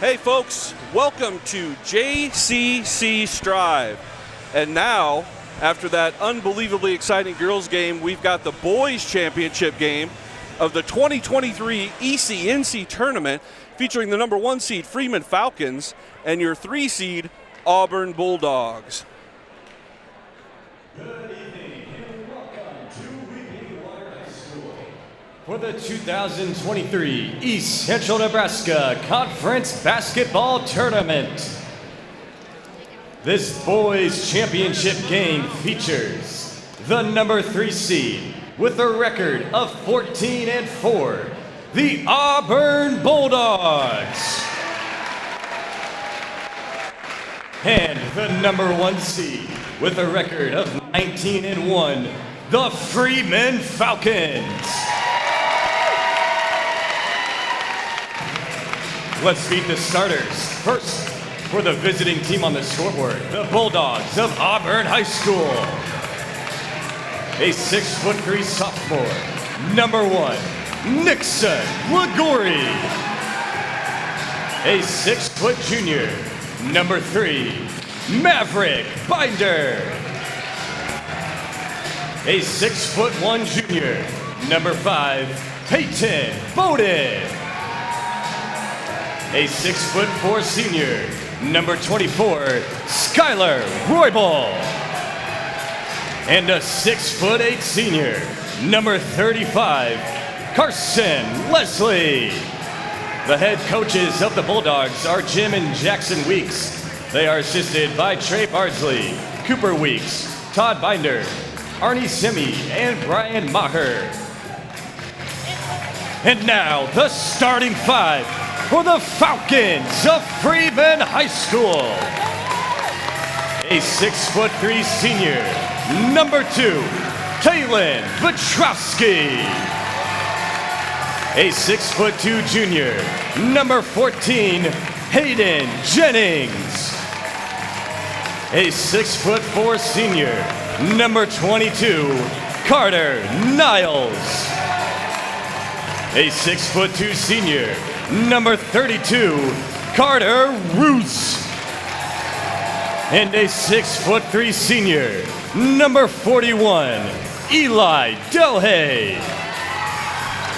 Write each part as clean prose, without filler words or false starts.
Hey folks, welcome to JCC Striv. And now, after that unbelievably exciting girls game, we've got the boys championship game of the 2023 ECNC Tournament featuring the number 1 seed Freeman Falcons and your 3 seed Auburn Bulldogs. Good evening and welcome to Weeping Water High School for the 2023 East Central Nebraska Conference Basketball Tournament. This boys championship game features the number 3 seed with a record of 14-4, the Auburn Bulldogs. And the number 1 seed with a record of 19-1, the Freeman Falcons. Let's meet the starters. First, for the visiting team on the scoreboard, the Bulldogs of Auburn High School. A 6'3" sophomore, number 1, Nixon Ligori. A 6' junior, number 3, Maverick Binder. A 6'1" junior, number 5, Peyton Bowden. A 6'4" senior, number 24, Skylar Roybal. And a 6'8" senior, number 35, Carson Leslie. The head coaches of the Bulldogs are Jim and Jackson Weeks. They are assisted by Trey Bardsley, Cooper Weeks, Todd Binder, Arnie Simi, and Brian Maher. And now the starting 5 for the Falcons of Freeman High School. A 6'3" senior, number 2, Kaylin Petrowski. A 6'2" junior, number 14, Hayden Jennings. A 6'4" senior, number 22, Carter Niles. A 6'2" senior, number 32, Carter Ruse. And a 6'3" senior, number 41, Eli Delhay.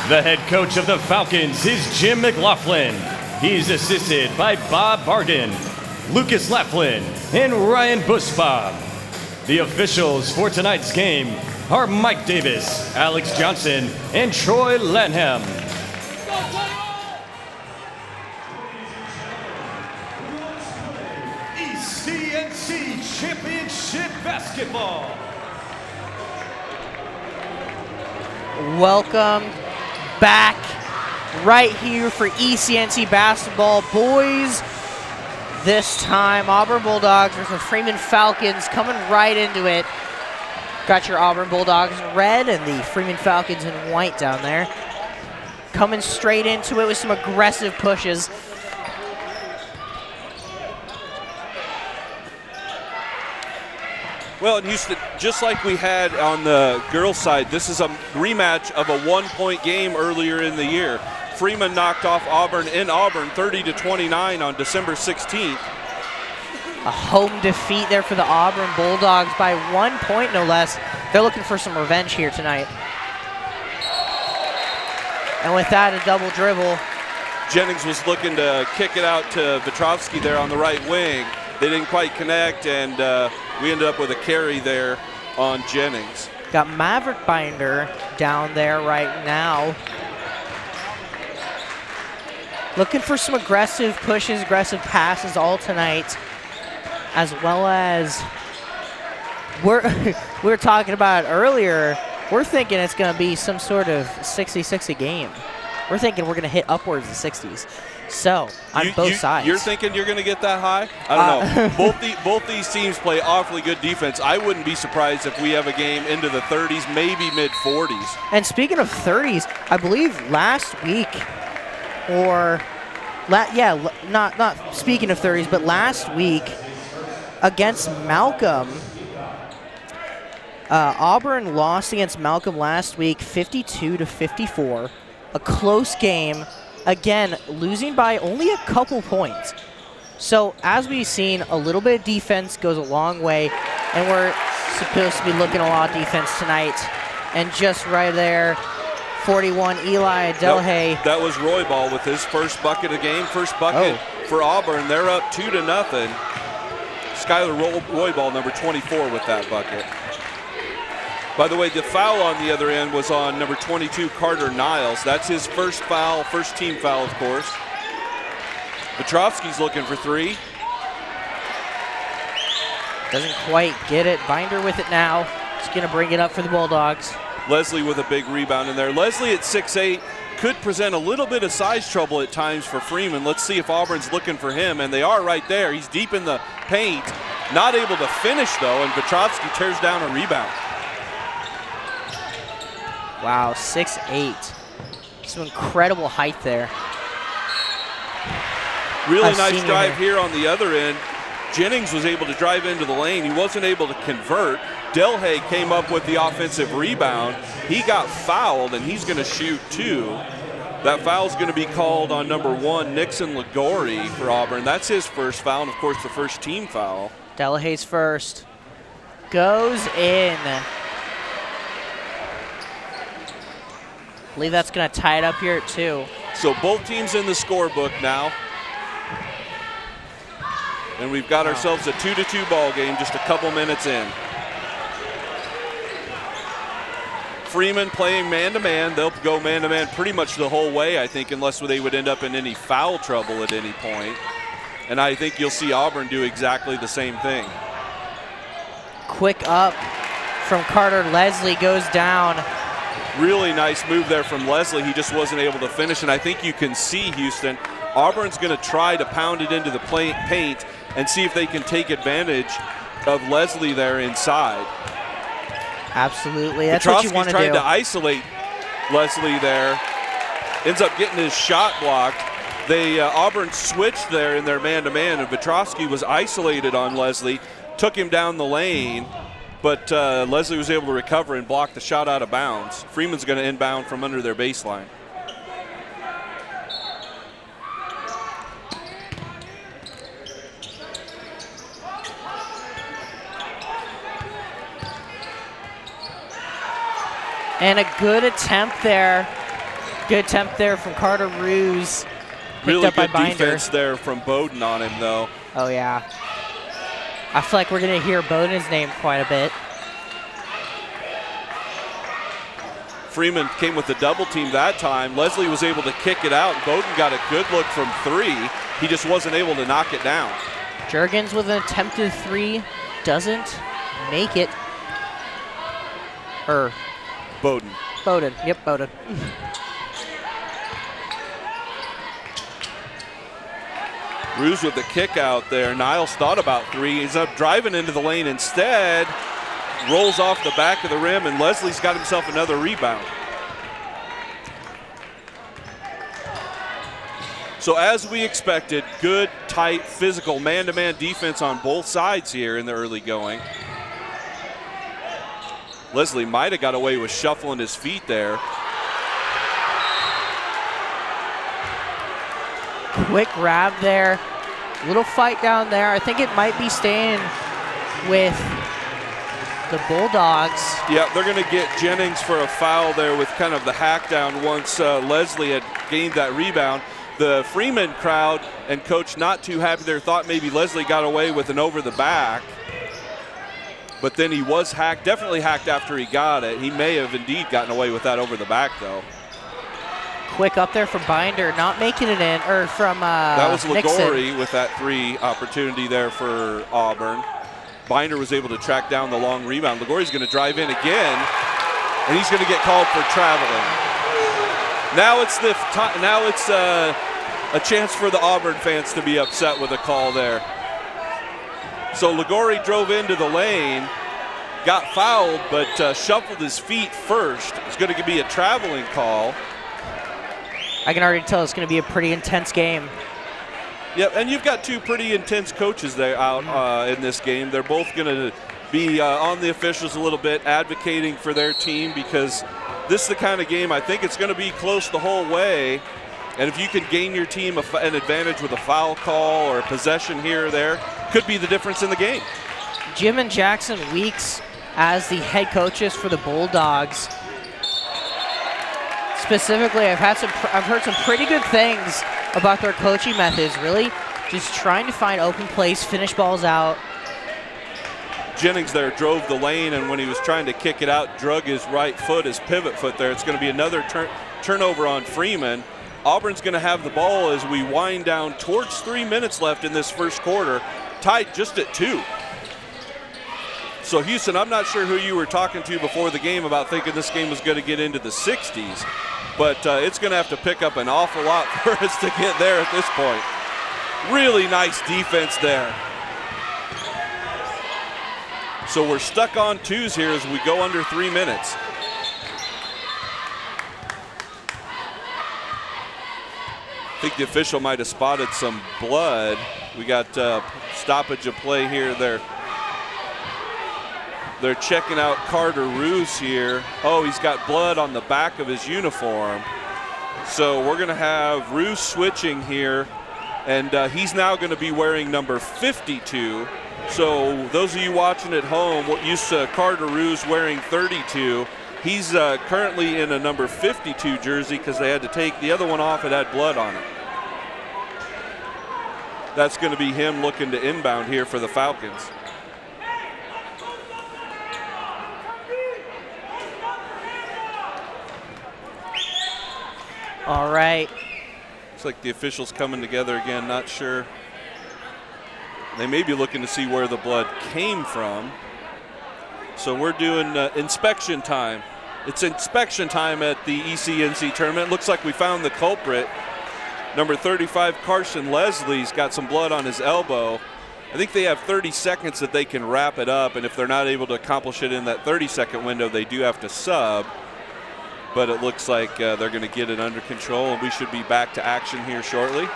The head coach of the Falcons is Jim McLaughlin. He's assisted by Bob Barden, Lucas Laughlin, and Ryan Busbaum. The officials for tonight's game are Mike Davis, Alex Johnson, and Troy Lanham. ECNC Championship Basketball. Welcome back right here for ECNC Basketball. Boys, this time Auburn Bulldogs versus Freeman Falcons coming right into it. Got your Auburn Bulldogs in red and the Freeman Falcons in white down there. Coming straight into it with some aggressive pushes. Well, in Houston, just like we had on the girls' side, this is a rematch of a 1-point game earlier in the year. Freeman knocked off Auburn in Auburn 30-29 on December 16th. A home defeat there for the Auburn Bulldogs by 1 point, no less. They're looking for some revenge here tonight. And with that, a double dribble. Jennings was looking to kick it out to Petrovsky there on the right wing. They didn't quite connect, and we ended up with a carry there on Jennings. Got Maverick Binder down there right now. Looking for some aggressive pushes, aggressive passes all tonight, as well as we were talking about earlier, we're thinking it's going to be some sort of 60-60 game. We're thinking we're going to hit upwards of 60s. So, on both sides. You're thinking you're going to get that high? I don't know. Both these teams play awfully good defense. I wouldn't be surprised if we have a game into the 30s, maybe mid-40s. And speaking of 30s, I believe last week, or, not speaking of 30s, but last week against Malcolm, Auburn lost against Malcolm last week 52-54. A close game. again, losing by only a couple points. So as we've seen, a little bit of defense goes a long way, and we're supposed to be looking a lot of defense tonight. And just right there, 41, Eli Delhay. That was Roybal with his first bucket of the game. First bucket for Auburn. They're up 2-0. Skylar Roybal, number 24, with that bucket. By the way, the foul on the other end was on number 22, Carter Niles. That's his first foul, first team foul, of course. Petrovsky's looking for three. Doesn't quite get it. Binder with it now. He's going to bring it up for the Bulldogs. Leslie with a big rebound in there. Leslie at 6'8" could present a little bit of size trouble at times for Freeman. Let's see if Auburn's looking for him, and they are right there. He's deep in the paint. Not able to finish, though, and Petrovsky tears down a rebound. Wow, 6'8". Some incredible height there. Really nice drive here on the other end. Jennings was able to drive into the lane. He wasn't able to convert. Delhay came up with the offensive rebound. He got fouled, and he's going to shoot two. That foul's going to be called on number 1, Nixon Ligori for Auburn. That's his first foul, and of course the first team foul. Delhay's first. Goes in. I believe that's going to tie it up here at 2. So both teams in the scorebook now. And we've got ourselves a 2-2 ball game just a couple minutes in. Freeman playing man-to-man. They'll go man-to-man pretty much the whole way, I think, unless they would end up in any foul trouble at any point. And I think you'll see Auburn do exactly the same thing. Quick up from Carter. Leslie goes down. Really nice move there from Leslie. He just wasn't able to finish, and I think you can see, Houston, Auburn's going to try to pound it into the paint and see if they can take advantage of Leslie there inside. Absolutely, that's what you want to do. Petrovsky's trying to isolate Leslie there. Ends up getting his shot blocked. Auburn switched there in their man-to-man, and Petrovsky was isolated on Leslie, took him down the lane, but Leslie was able to recover and block the shot out of bounds. Freeman's going to inbound from under their baseline. And a good attempt there. Good attempt there from Carter Ruse. Really up by good Binder. defense there from Bowden on him, though. Oh, yeah. I feel like we're going to hear Bowden's name quite a bit. Freeman came with the double team that time. Leslie was able to kick it out. Bowden got a good look from 3. He just wasn't able to knock it down. Juergens with an attempted 3. Doesn't make it. Bowden. Bowden. Yep, Bowden. Ruse with the kick out there. Niles thought about 3. He's up driving into the lane instead. Rolls off the back of the rim, and Leslie's got himself another rebound. So as we expected, good, tight, physical, man-to-man defense on both sides here in the early going. Leslie might have got away with shuffling his feet there. Quick grab there. Little fight down there. I think it might be staying with the Bulldogs. Yeah, they're going to get Jennings for a foul there with kind of the hack down once Leslie had gained that rebound. The Freeman crowd and coach not too happy there, thought maybe Leslie got away with an over the back. But then he was hacked, definitely hacked after he got it. He may have indeed gotten away with that over the back, though. Quick up there from Binder, not making it in, or from that was Ligori Nixon. with that 3 opportunity there for Auburn. Binder was able to track down the long rebound. Ligori's going to drive in again, and he's going to get called for traveling. Now it's a chance for the Auburn fans to be upset with a call there. So Ligori drove into the lane, got fouled, but shuffled his feet first. It's going to be a traveling call. I can already tell it's going to be a pretty intense game. Yep, and you've got 2 pretty intense coaches there out in this game. They're both going to be on the officials a little bit, advocating for their team, because this is the kind of game I think it's going to be close the whole way. And if you can gain your team an advantage with a foul call or a possession here or there, could be the difference in the game. Jim and Jackson Weeks as the head coaches for the Bulldogs. Specifically, I've heard some pretty good things about their coaching methods. Really, just trying to find open plays, finish balls out. Jennings there drove the lane, and when he was trying to kick it out, drug his right foot, his pivot foot there. It's going to be another turnover on Freeman. Auburn's going to have the ball as we wind down towards 3 minutes left in this first quarter, tied just at 2. So Houston, I'm not sure who you were talking to before the game about thinking this game was going to get into the 60s, but it's going to have to pick up an awful lot for us to get there at this point. Really nice defense there. So we're stuck on 2s here as we go under 3 minutes. I think the official might have spotted some blood. We got stoppage of play here. They're checking out Carter Ruse here. Oh, he's got blood on the back of his uniform. So we're going to have Ruse switching here, and he's now going to be wearing number 52. So those of you watching at home, what used to Carter Ruse wearing 32, he's currently in a number 52 jersey because they had to take the other one off. It had blood on it. That's going to be him looking to inbound here for the Falcons. All right. Looks like the officials coming together again, not sure. They may be looking to see where the blood came from. So we're doing inspection time. It's inspection time at the ECNC tournament. Looks like we found the culprit. Number 35, Carson Leslie's got some blood on his elbow. I think they have 30 seconds that they can wrap it up, and if they're not able to accomplish it in that 30-second window, they do have to sub. But it looks like they're going to get it under control, and we should be back to action here shortly.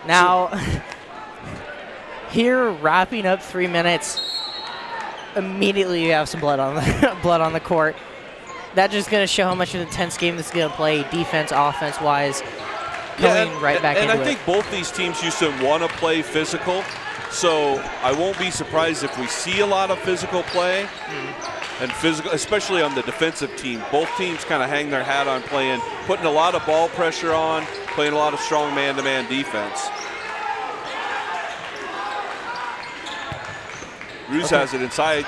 Now, here wrapping up 3 minutes, immediately you have some blood on the court. That's just going to show how much of an intense game this is going to play, defense, offense-wise, coming right back into it. And I think both these teams used to want to play physical. So I won't be surprised if we see a lot of physical play, and physical, especially on the defensive team. Both teams kind of hang their hat on putting a lot of ball pressure on, playing a lot of strong man-to-man defense. Ruse has it inside,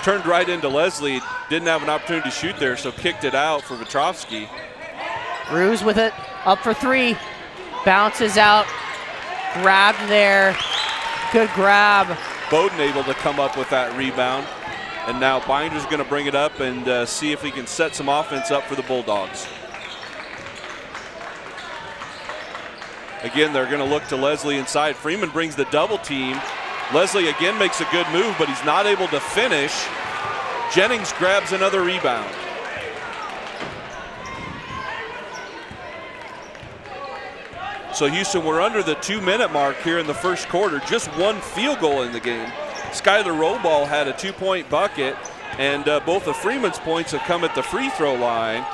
turned right into Leslie, didn't have an opportunity to shoot there, so kicked it out for Vetrovsky. Ruse with it, up for 3, bounces out, grabbed there. Good grab. Bowden able to come up with that rebound. And now Binder's going to bring it up and see if he can set some offense up for the Bulldogs. Again, they're going to look to Leslie inside. Freeman brings the double team. Leslie again makes a good move, but he's not able to finish. Jennings grabs another rebound. So Houston, we're under the 2-minute mark here in the first quarter. Just one field goal in the game. Skylar Rollball had a 2-point bucket, and both of Freeman's points have come at the free throw line.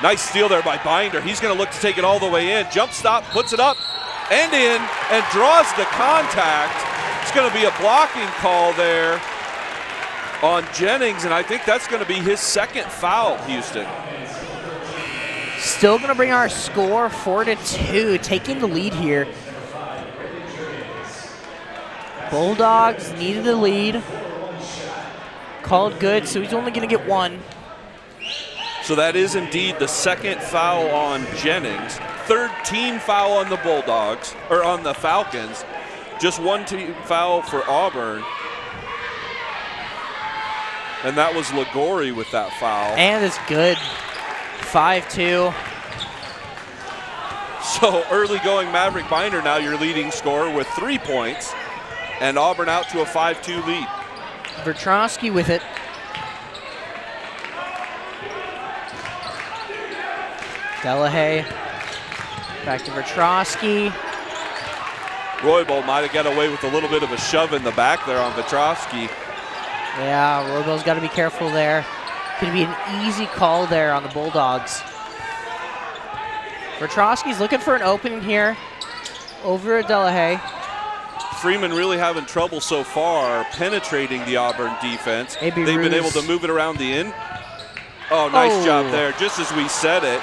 Nice steal there by Binder. He's going to look to take it all the way in. Jump stop, puts it up and in, and draws the contact. It's going to be a blocking call there on Jennings, and I think that's going to be his second foul, Houston. Still going to bring our score 4-2, taking the lead here. Bulldogs needed the lead. Called good, so he's only going to get 1. So that is indeed the second foul on Jennings. Third team foul on the Bulldogs, or on the Falcons. Just one team foul for Auburn. And that was Ligori with that foul. And it's good. 5-2. So early going Maverick Binder now your leading scorer with 3 points, and Auburn out to a 5-2 lead. Vertronsky with it. Delahaye back to Vertronsky. Roybal might have got away with a little bit of a shove in the back there on Vetrovsky. Yeah, Roybo's got to be careful there. Could be an easy call there on the Bulldogs. Petrosky's looking for an opening here over at Delahaye. Freeman really having trouble so far penetrating the Auburn defense. They've been able to move it around the end. Oh, nice job there, just as we said it.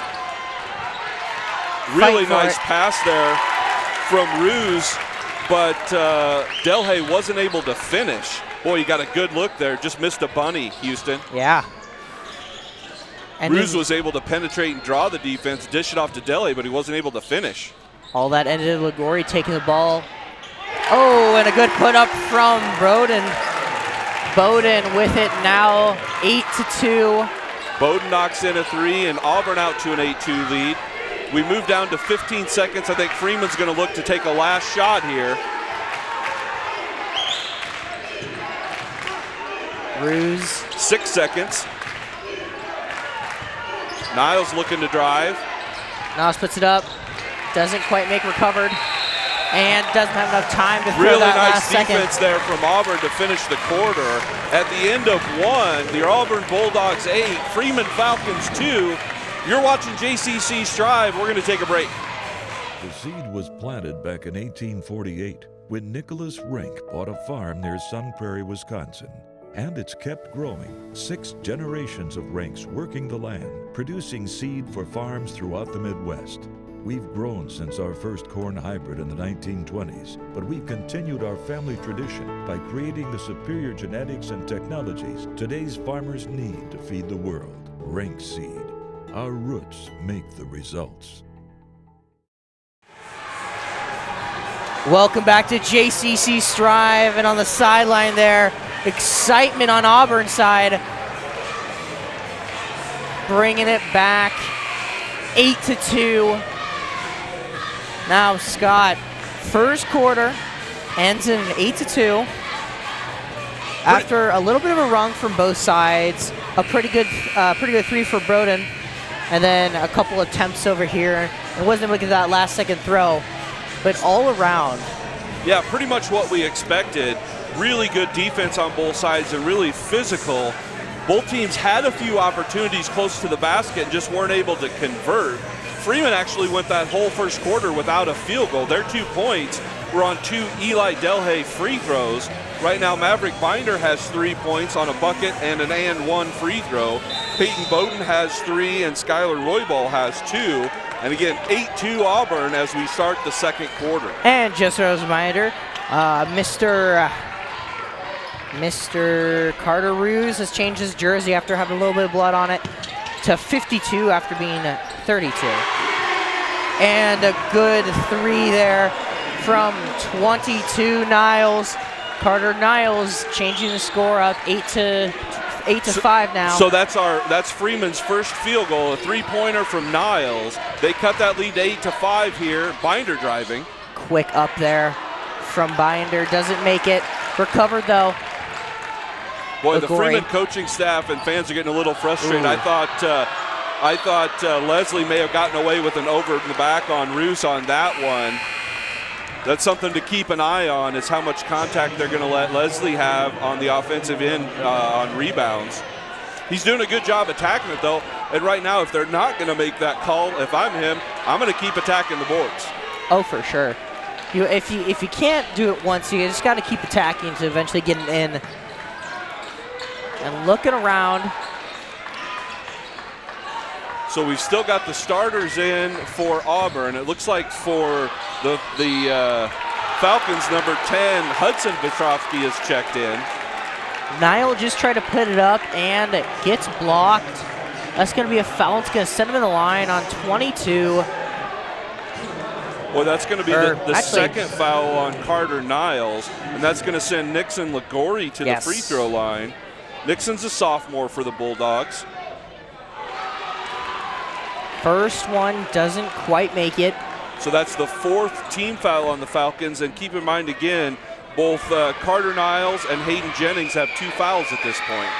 Really nice pass there from Ruse, but Delahaye wasn't able to finish. Boy, you got a good look there. Just missed a bunny, Houston. Yeah. And Ruse was able to penetrate and draw the defense, dish it off to Delahaye, but he wasn't able to finish. All that ended in Ligori taking the ball. Oh, and a good put up from Bowden. Bowden with it now, 8-2. Bowden knocks in a 3, and Auburn out to an 8-2 lead. We move down to 15 seconds. I think Freeman's going to look to take a last shot here. Ruse. 6 seconds. Niles looking to drive. Niles puts it up. Doesn't quite make recovered. And doesn't have enough time to throw really that nice last second. defense there from Auburn to finish the quarter. At the end of 1, the Auburn Bulldogs 8, Freeman Falcons 2. You're watching JCC Strive. We're going to take a break. The seed was planted back in 1848 when Nicholas Rink bought a farm near Sun Prairie, Wisconsin. And it's kept growing. 6 generations of Rinks working the land, producing seed for farms throughout the Midwest. We've grown since our first corn hybrid in the 1920s, but we've continued our family tradition by creating the superior genetics and technologies today's farmers need to feed the world. Rink seed. Our roots make the results. Welcome back to JCC Strive, and on the sideline there, excitement on Auburn's side. Bringing it back, 8-2. Now Scott, first quarter ends in an 8-2. After a little bit of a run from both sides, a pretty good 3 for Broden, and then a couple attempts over here. It wasn't able to get that last second throw, but all around. Yeah, pretty much what we expected. Really good defense on both sides and really physical. Both teams had a few opportunities close to the basket and just weren't able to convert. Freeman actually went that whole first quarter without a field goal. Their 2 points were on 2 Eli Delahaye free throws. Right now, Maverick Binder has 3 points on a bucket and an and 1 free throw. Peyton Bowden has 3 and Skylar Roybal has 2. And again, 8-2 Auburn as we start the second quarter. And just as a reminder, Mr. Carter Ruse has changed his jersey after having a little bit of blood on it to 52 after being 32. And a good 3 there from 22 Niles. Carter Niles changing the score up 8-5 now. So that's Freeman's first field goal, a 3-pointer from Niles. They cut that lead to 8-5 here. Binder driving. Quick up there from Binder, doesn't make it. Recovered though. Boy, the Freeman coaching staff and fans are getting a little frustrated. I thought Leslie may have gotten away with an over in the back on Ruse on that one. That's something to keep an eye on, is how much contact they're going to let Leslie have on the offensive end on rebounds. He's doing a good job attacking it, though. And right now, if they're not going to make that call, if I'm him, I'm going to keep attacking the boards. Oh, for sure. If you can't do it once, you just got to keep attacking to eventually get it in. And looking around. So we've still got the starters in for Auburn. It looks like for the Falcons, number 10, Hudson Petrovsky is checked in. Niall just tried to put it up and it gets blocked. That's going to be a foul. It's going to send him in the line on 22. Well, that's going to be the second foul on Carter Niles, and that's going to send Nixon Ligori to the free throw line. Nixon's a sophomore for the Bulldogs. First one doesn't quite make it. So that's the 4th team foul on the Falcons, and keep in mind again, both Carter Niles and Hayden Jennings have 2 fouls at this point.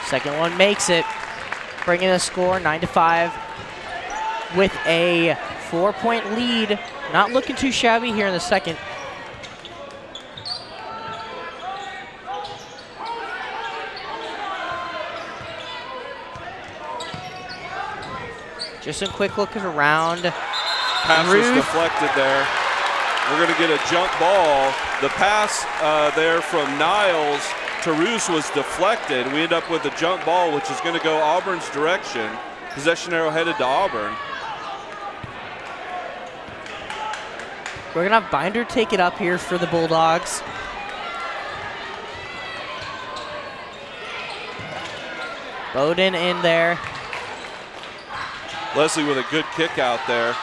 Second one makes it, bringing the score 9-5 with a 4-point lead. Not looking too shabby here in the second. Just some quick looking around. Pass was Ruse. deflected there. We're going to get a jump ball. The pass there from Niles to Ruse was deflected. We end up with a jump ball, which is going to go Auburn's direction. Possession arrow headed to Auburn. We're going to have Binder take it up here for the Bulldogs. Bowden in there. Leslie with a good kick out there.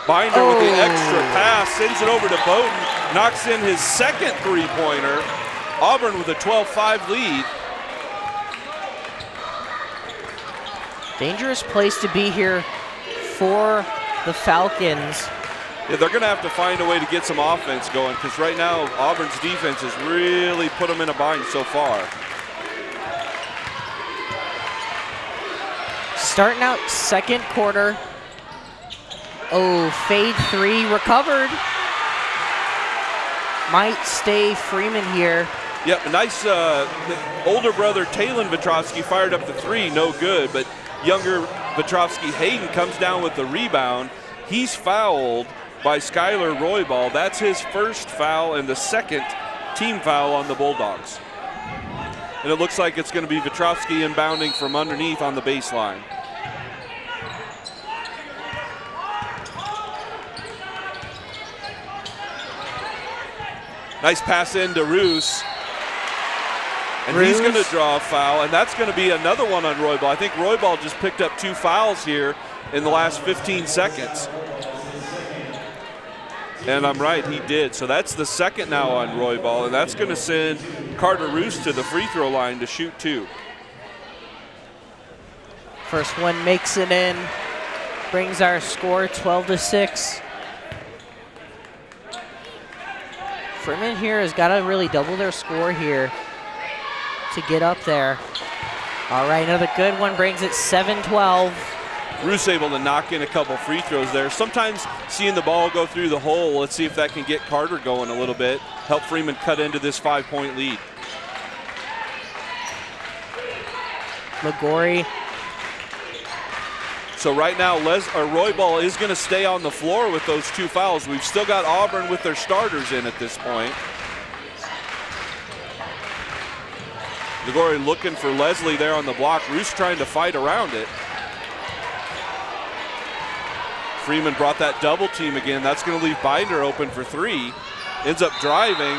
Binder with the extra pass, sends it over to Bowden, knocks in his second three-pointer. Auburn with a 12-5 lead. Dangerous place to be here for the Falcons. Yeah, they're going to have to find a way to get some offense going because right now Auburn's defense has really put them in a bind so far. Starting out second quarter. Oh, fade three, recovered. Might stay Freeman here. Yep, nice. Older brother Talon Vetrovsky fired up the three, no good, but younger Vetrovsky Hayden comes down with the rebound. He's fouled by Skylar Roybal. That's his first foul and the second team foul on the Bulldogs. And it looks like it's going to be Vetrovsky inbounding from underneath on the baseline. Nice pass into Ruse. And he's going to draw a foul, and that's going to be another one on Roybal. I think Roybal just picked up 2 fouls here in the last 15 seconds. And I'm right, he did. So that's the second now on Roybal, and that's going to send Carter Ruse to the free throw line to shoot 2. First one makes it in, brings our score 12-6. Freeman here has got to really double their score here to get up there. All right, another good one brings it 7-12. Ruse able to knock in a couple free throws there. Sometimes seeing the ball go through the hole, let's see if that can get Carter going a little bit, help Freeman cut into this 5-point lead. Ligori. So right now, Roybal is going to stay on the floor with those 2 fouls. We've still got Auburn with their starters in at this point. Ligori looking for Leslie there on the block. Ruse trying to fight around it. Freeman brought that double team again. That's going to leave Binder open for 3. Ends up driving.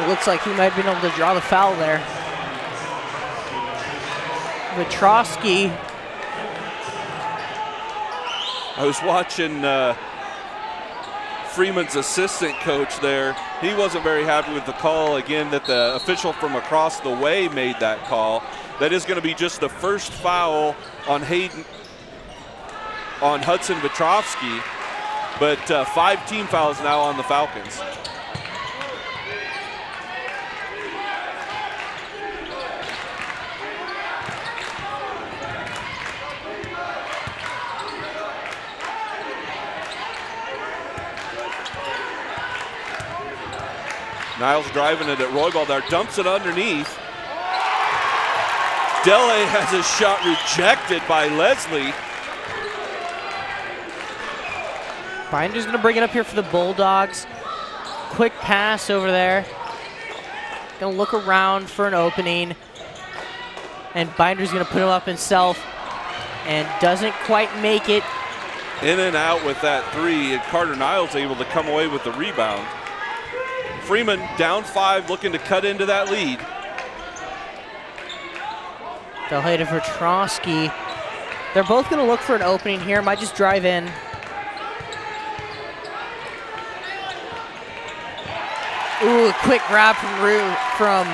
It looks like he might have been able to draw the foul there. Vetrovsky. I was watching Freeman's assistant coach there. He wasn't very happy with the call again that the official from across the way made that call. That is going to be just the first foul on Hayden, on Hudson Vetrovsky, but 5 team fouls now on the Falcons. Niles driving it at Roybal there, dumps it underneath. Dele has his shot rejected by Leslie. Binder's gonna bring it up here for the Bulldogs. Quick pass over there. Gonna look around for an opening. And Binder's gonna put him up himself and doesn't quite make it. In and out with that 3, and Carter Niles able to come away with the rebound. Freeman down 5, looking to cut into that lead. They'll hit it for Vetrovsky. They're both going to look for an opening here. Might just drive in. Ooh, a quick grab from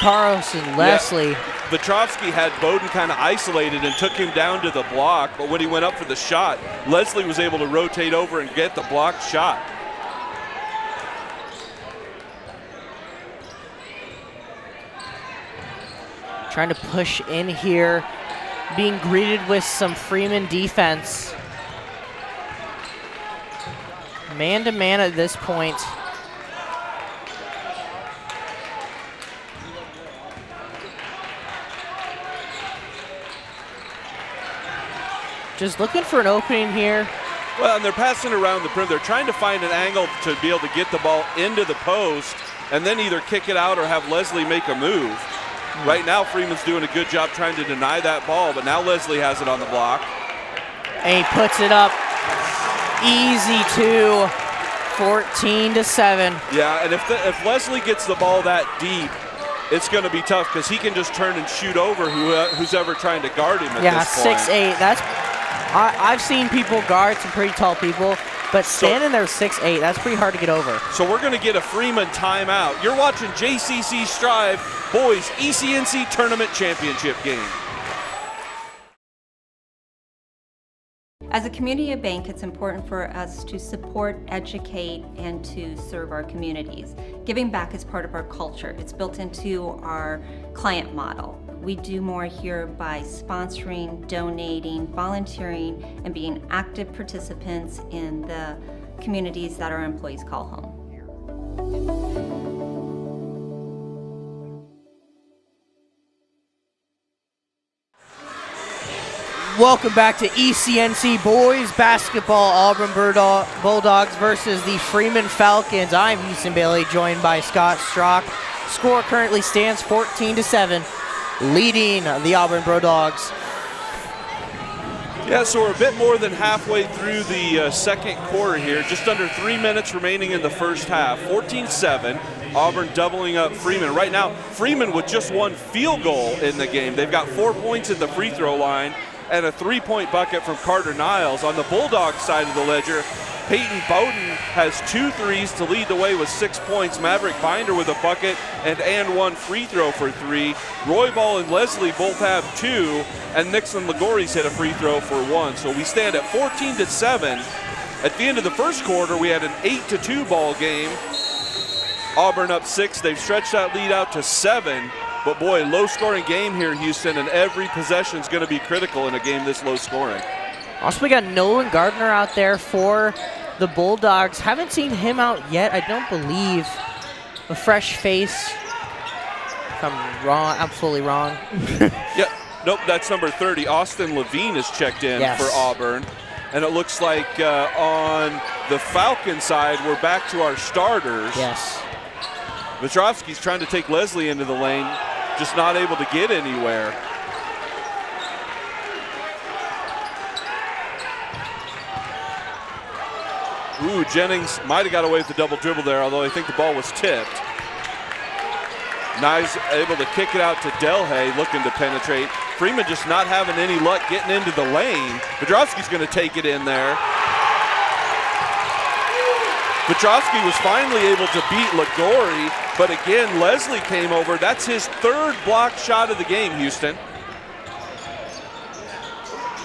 Carlos and Leslie. Yeah. Vetrovsky had Bowden kind of isolated and took him down to the block, but when he went up for the shot, Leslie was able to rotate over and get the blocked shot. Trying to push in here, being greeted with some Freeman defense. Man-to-man at this point. just looking for an opening here. Well, and they're passing around the perimeter. They're trying to find an angle to be able to get the ball into the post and then either kick it out or have Leslie make a move. Right now, Freeman's doing a good job trying to deny that ball, but now Leslie has it on the block. And he puts it up easy too, 14-7. Yeah, and if Leslie gets the ball that deep, it's going to be tough because he can just turn and shoot over who's ever trying to guard him at this point. 6'8". That's I've seen people guard some pretty tall people, but standing there 6'8", that's pretty hard to get over. So we're going to get a Freeman timeout. You're watching JCC Striv Boys ECNC Tournament Championship game. As a community bank, it's important for us to support, educate, and to serve our communities. Giving back is part of our culture. It's built into our client model. We do more here by sponsoring, donating, volunteering, and being active participants in the communities that our employees call home. Welcome back to ECNC Boys Basketball. Auburn Bulldogs versus the Freeman Falcons. I'm Houston Bailey, joined by Scott Strock. Score currently stands 14-7, leading the Auburn Bulldogs. Yeah, so we're a bit more than halfway through the second quarter here. Just under 3 minutes remaining in the first half. 14-7. Auburn doubling up Freeman. Right now, Freeman with just one field goal in the game. They've got 4 points at the free throw line and a 3-point bucket from Carter Niles. On the Bulldogs side of the ledger, Peyton Bowden has 2 threes to lead the way with 6 points. Maverick Binder with a bucket and one free throw for 3. Roybal and Leslie both have 2, and Nixon Ligori's hit a free throw for 1. So we stand at 14-7. At the end of the first quarter, we had an 8-2 ball game. Auburn up 6. They've stretched that lead out to 7. But boy, low-scoring game here, Houston, and every possession is going to be critical in a game this low-scoring. Also, we got Nolan Gardner out there for the Bulldogs. Haven't seen him out yet, I don't believe. A fresh face. If I'm wrong, absolutely wrong. Yep, nope, that's number 30. Austin Levine is checked in for Auburn. And it looks like on the Falcon side, we're back to our starters. Yes. Vetrovsky's trying to take Leslie into the lane, just not able to get anywhere. Ooh, Jennings might have got away with the double dribble there, although I think the ball was tipped. Nice, able to kick it out to Delhay, looking to penetrate. Freeman just not having any luck getting into the lane. Vetrovsky's going to take it in there. Petrovsky was finally able to beat Ligori, but again, Leslie came over. That's his 3rd block shot of the game, Houston.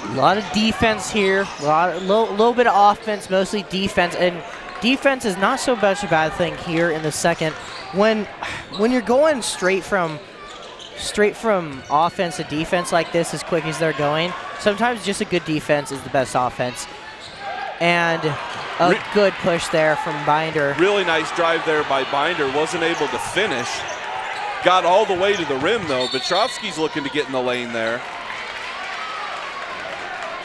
A lot of defense here, a little bit of offense, mostly defense, and defense is not so much a bad thing here in the second. When you're going straight from offense to defense like this, as quick as they're going, sometimes just a good defense is the best offense. And a good push there from Binder. Really nice drive there by Binder. Wasn't able to finish. Got all the way to the rim, though. Vetrovsky's looking to get in the lane there.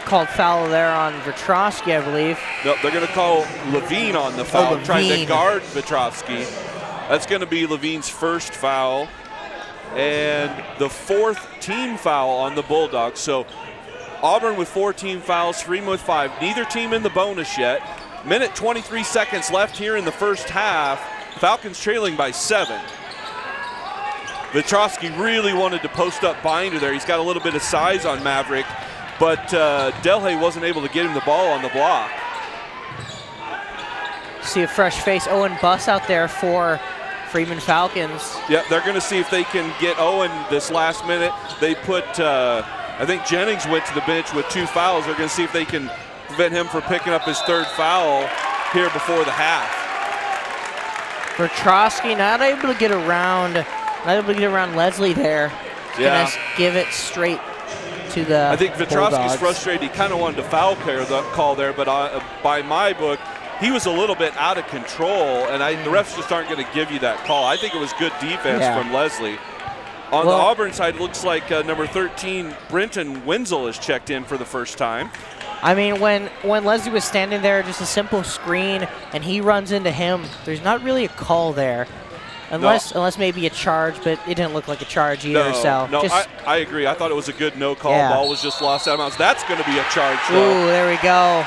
Called foul there on Vetrovsky, I believe. No, they're going to call Levine on the foul, trying to guard Vetrovsky. That's going to be Levine's first foul and the 4th team foul on the Bulldogs. So Auburn with 4 team fouls, Freeman with 5. Neither team in the bonus yet. Minute 23 seconds left here in the first half. Falcons trailing by 7. Vetrovsky really wanted to post up Binder there. He's got a little bit of size on Maverick, but Delhay wasn't able to get him the ball on the block. See a fresh face, Owen Buss out there for Freeman Falcons. Yep, they're going to see if they can get Owen this last minute. They put, I think Jennings went to the bench with 2 fouls. They're going to see if they can prevent him from picking up his 3rd foul here before the half. Vetrovsky not able to get around Leslie there. Yeah. Gonna give it straight to the I think Vetrovsky's Bulldogs. frustrated. He kind of wanted to foul call there, but by my book, he was a little bit out of control, and the refs just aren't going to give you that call. I think it was good defense from Leslie. On the Auburn side, it looks like number 13, Brenton Wenzel, is checked in for the first time. I mean, when Leslie was standing there, just a simple screen, and he runs into him, there's not really a call there. Unless maybe a charge, but it didn't look like a charge either. No, I agree. I thought it was a good no call. Yeah. Ball was just lost out of bounds. That's going to be a charge, though. Ooh, there we go.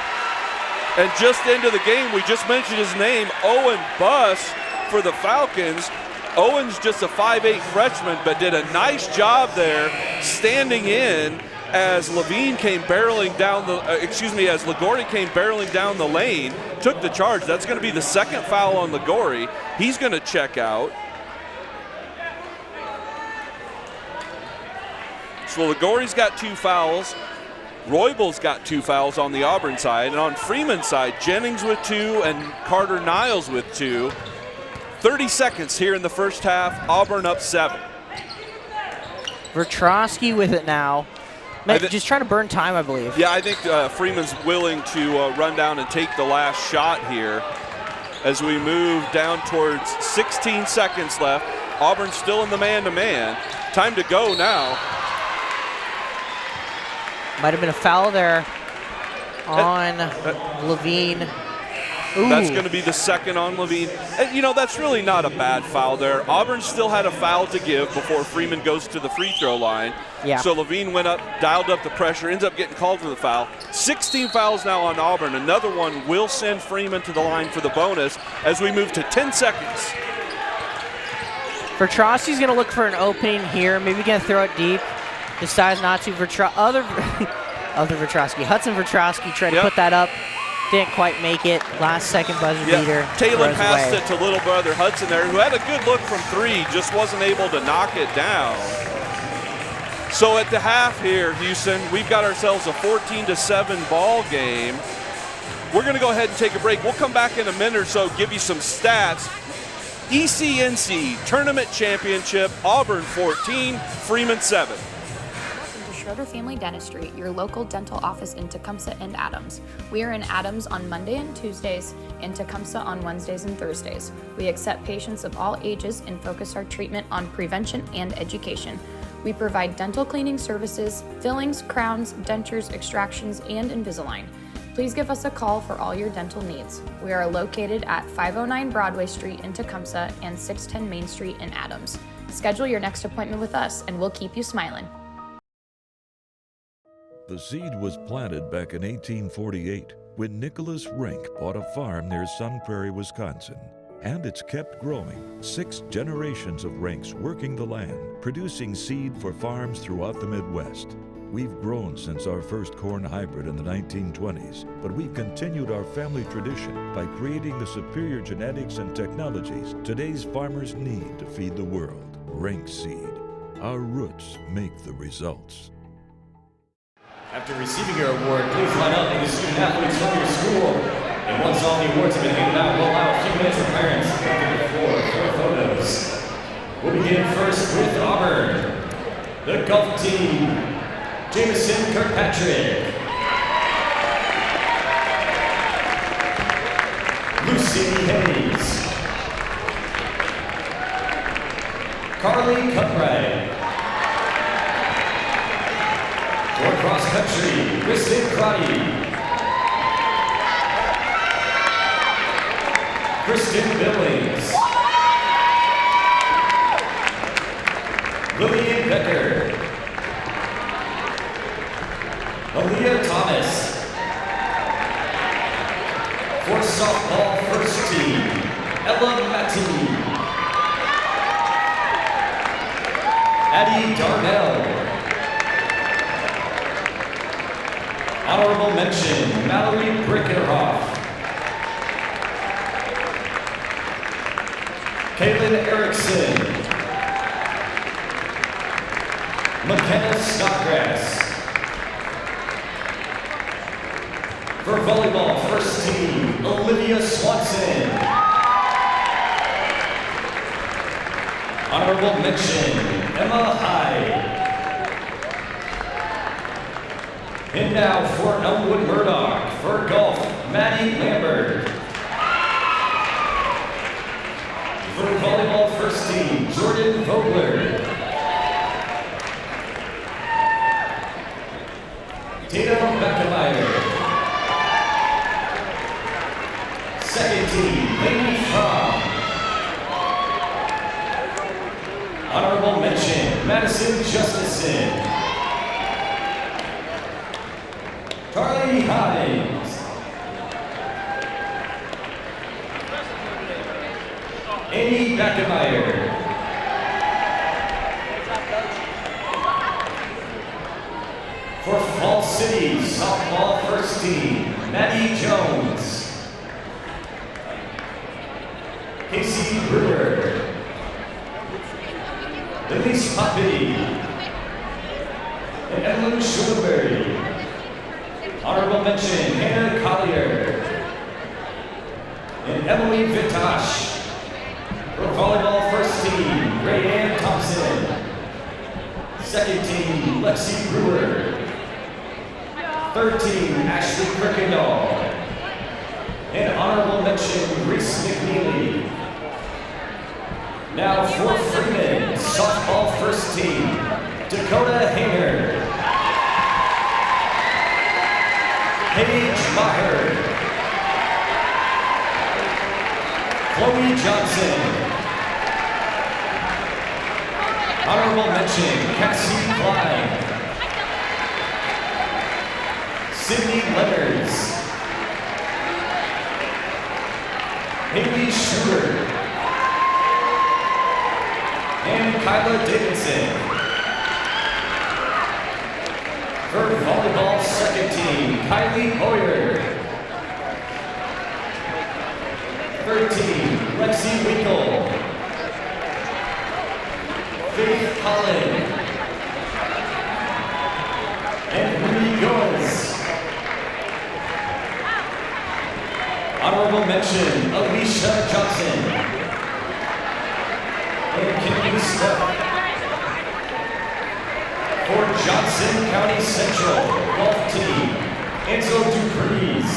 And just into the game, we just mentioned his name, Owen Buss for the Falcons. Owen's just a 5'8" freshman, but did a nice job there standing in as Levine came barreling down the, as Ligori came barreling down the lane, took the charge. That's going to be the second foul on Ligori. He's going to check out. So Ligori's got 2 fouls. Royball's got 2 fouls on the Auburn side. And on Freeman's side, Jennings with 2 and Carter Niles with 2. 30 seconds here in the first half. Auburn up 7. Vertrosky with it now. Just trying to burn time, I believe. Yeah, I think Freeman's willing to run down and take the last shot here as we move down towards 16 seconds left. Auburn's still in the man-to-man. Time to go now. Might have been a foul there on Levine. Ooh. That's going to be the second on Levine. And, you know, that's really not a bad foul there. Auburn still had a foul to give before Freeman goes to the free throw line. Yeah. So Levine went up, dialed up the pressure, ends up getting called for the foul. 16 fouls now on Auburn. Another one will send Freeman to the line for the bonus as we move to 10 seconds. Vertrosky's going to look for an opening here. Maybe going to throw it deep. Decides not to. Hudson Vertrosky tried to put that up. Didn't quite make it. Last second buzzer beater. Taylor passed it to little brother Hudson there, who had a good look from 3, just wasn't able to knock it down. So at the half here, Houston, we've got ourselves a 14-7 ball game. We're going to go ahead and take a break. We'll come back in a minute or so, give you some stats. ECNC Tournament Championship, Auburn 14, Freeman 7. Schroeder Family Dentistry, your local dental office in Tecumseh and Adams. We are in Adams on Monday and Tuesdays, and Tecumseh on Wednesdays and Thursdays. We accept patients of all ages and focus our treatment on prevention and education. We provide dental cleaning services, fillings, crowns, dentures, extractions, and Invisalign. Please give us a call for all your dental needs. We are located at 509 Broadway Street in Tecumseh and 610 Main Street in Adams. Schedule your next appointment with us, and we'll keep you smiling. The seed was planted back in 1848 when Nicholas Rink bought a farm near Sun Prairie, Wisconsin. And it's kept growing. 6 generations of Rinks working the land, producing seed for farms throughout the Midwest. We've grown since our first corn hybrid in the 1920s, but we've continued our family tradition by creating the superior genetics and technologies today's farmers need to feed the world. Rink seed. Our roots make the results. After receiving your award, please line up with the student athletes from your school. And once all the awards have been handed out, we'll allow a few minutes for parents to come to the floor for photos. We'll begin first with Auburn. The golf team, Jameson Kirkpatrick, Lucy Hayes, Carly Cutright. For cross country, Kristen Crotty, Kristen Billings, Lillian Becker, Aaliyah Thomas. For softball first team, Ella Matty, Addie Darnell. Honorable mention, Mallory Brickenhoff, Kaylin Erickson, McKenna Snodgrass. For volleyball first team, Olivia Swanson. Honorable mention, Emma Hyde. And now for Elmwood Murdoch, for golf, Maddie Lambert. For volleyball first team, Jordan Vogler. Tatum Beckemeyer. Honorable mention, Madison Justison. Carly Hines. Amy Beckemeyer. For Fall City softball first team, Maddie Jones. Casey Brewer. Elise Poppy. And Evelyn Schulenberry. Honorable mention, Hannah Collier. And Emily Vitash. For volleyball first team, Rayanne Thompson. Second team, Lexi Brewer. Third team, Ashley Kirkendall. And honorable mention, Reese McNeely. Now for Freeman, softball first team, Dakota Hanger. Paige Maher. Chloe Johnson. Honorable mention, Cassie Klein. Sydney Leonards. Haley Schubert. And Kyla Davidson. For volleyball second team, Kylie Boyer. Third team, Lexi Winkle. Faith Collin. And Ruby Goins. Honorable mention, Alicia Johnson. And Kimmy Steph. For Johnson County Central golf team, Enzo Dupreez.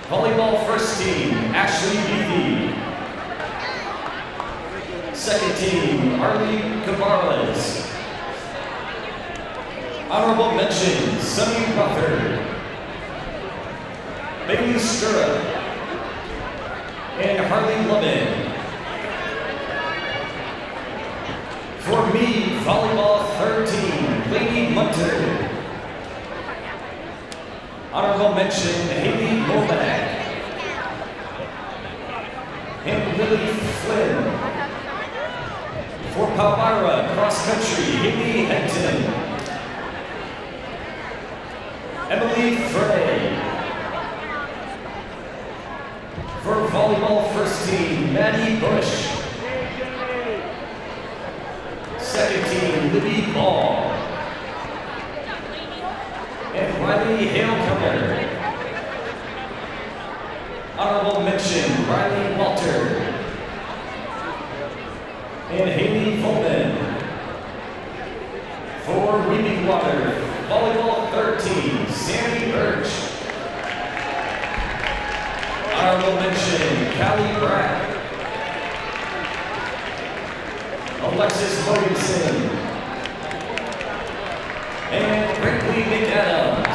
Volleyball first team, Ashley Beathy. Second team, Arlene Cabarles. Honorable mention, Sunny Rutherford. Bailey Stirrup. And Harley Lovin. For me, volleyball third team, Lady Munter. Honorable mention, Haley Novak. And Lily Flynn. For Palmyra cross country, Haley Henton. Emily Frey. For volleyball first team, Maddie Bush. Second team, Libby Ball. And Riley Hale-Comer. Honorable mention, Riley Walter. And Haley Fulman. For Weeping Water, volleyball third team, Sandy Birch. Honorable mention, Callie Brack. Alexis Mogensen. And Brinkley McAdams.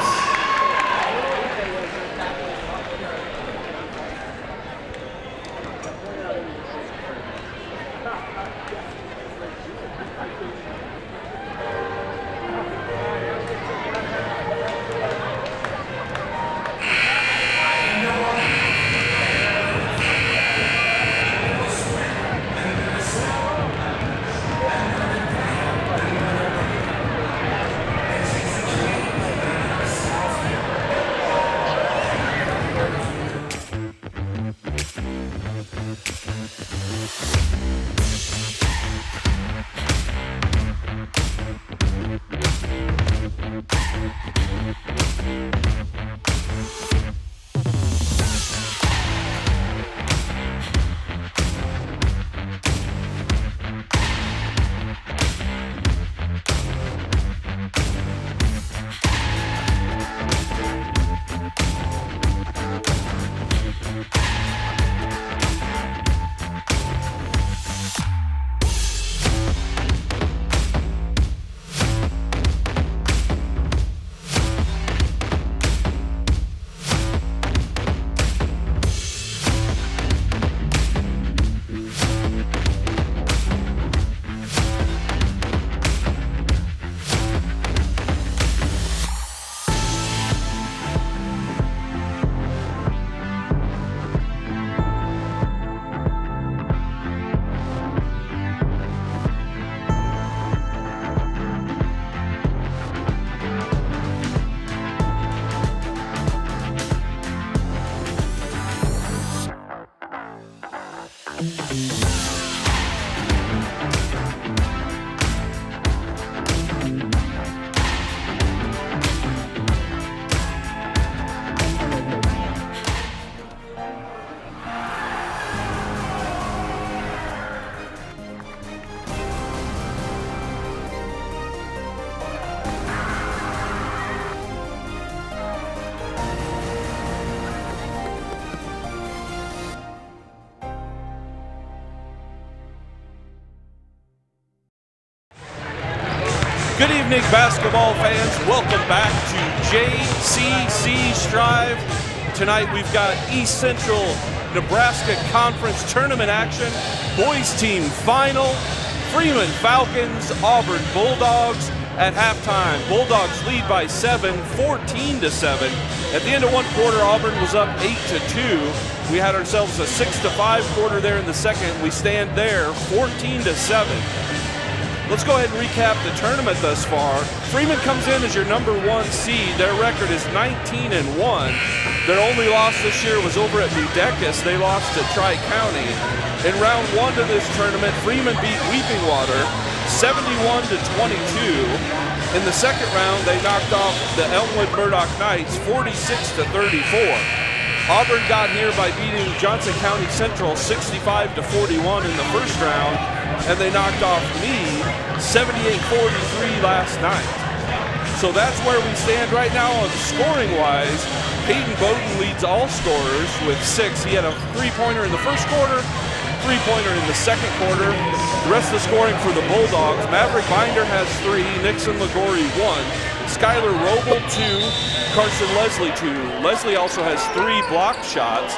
Good evening, basketball fans. Welcome back to JCC Striv. Tonight we've got East Central Nebraska Conference Tournament action. Boys team final. Freeman Falcons, Auburn Bulldogs. At halftime, Bulldogs lead by 7, 14-7. At the end of one quarter, Auburn was up 8-2. We had ourselves a 6-5 quarter there in the second. We stand there 14-7. Let's go ahead and recap the tournament thus far. Freeman comes in as your number 1 seed. Their record is 19-1. Their only loss this year was over at New Decus. They lost to Tri-County. In round 1 of this tournament, Freeman beat Weeping Water 71-22. In the second round, they knocked off the Elmwood Murdoch Knights 46-34. Auburn got here by beating Johnson County Central 65-41 in the first round, and they knocked off Meade 78-43 last night. So that's where we stand right now on scoring-wise. Peyton Bowden leads all scorers with 6. He had a three-pointer in the first quarter, three-pointer in the second quarter. The rest of the scoring for the Bulldogs, Maverick Binder has 3, Nixon Ligori 1, Skylar Roble 2, Carson Leslie 2. Leslie also has 3 blocked shots.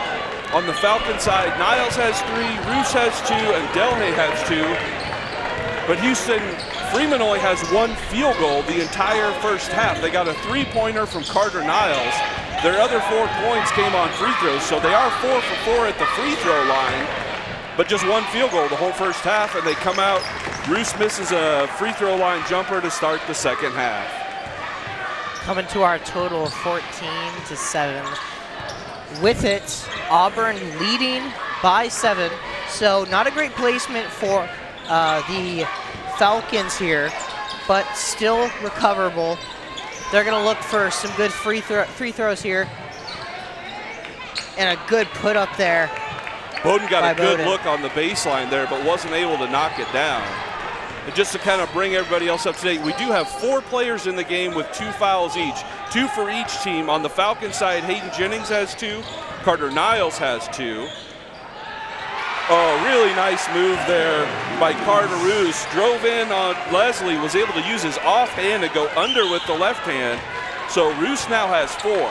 On the Falcon side, Niles has 3, Roos has 2, and Delhay has 2. But Freeman only has 1 field goal the entire first half. They got a three-pointer from Carter Niles. Their other 4 points came on free throws, so they are 4 for 4 at the free throw line. But just 1 field goal the whole first half, and they come out. Roos misses a free throw line jumper to start the second half. Coming to our total of 14-7. With it, Auburn leading by 7. So not a great placement for the Falcons here, but still recoverable. They're going to look for some good free throws here. And a good put up there. Bowden got a good look on the baseline there, but wasn't able to knock it down. And just to kind of bring everybody else up to date, we do have 4 players in the game with 2 fouls each, 2 for each team. On the Falcon side, Hayden Jennings has 2, Carter Niles has 2. Oh, really nice move there by Carter Ruse. Drove in on Leslie, was able to use his offhand to go under with the left hand. So Ruse now has 4.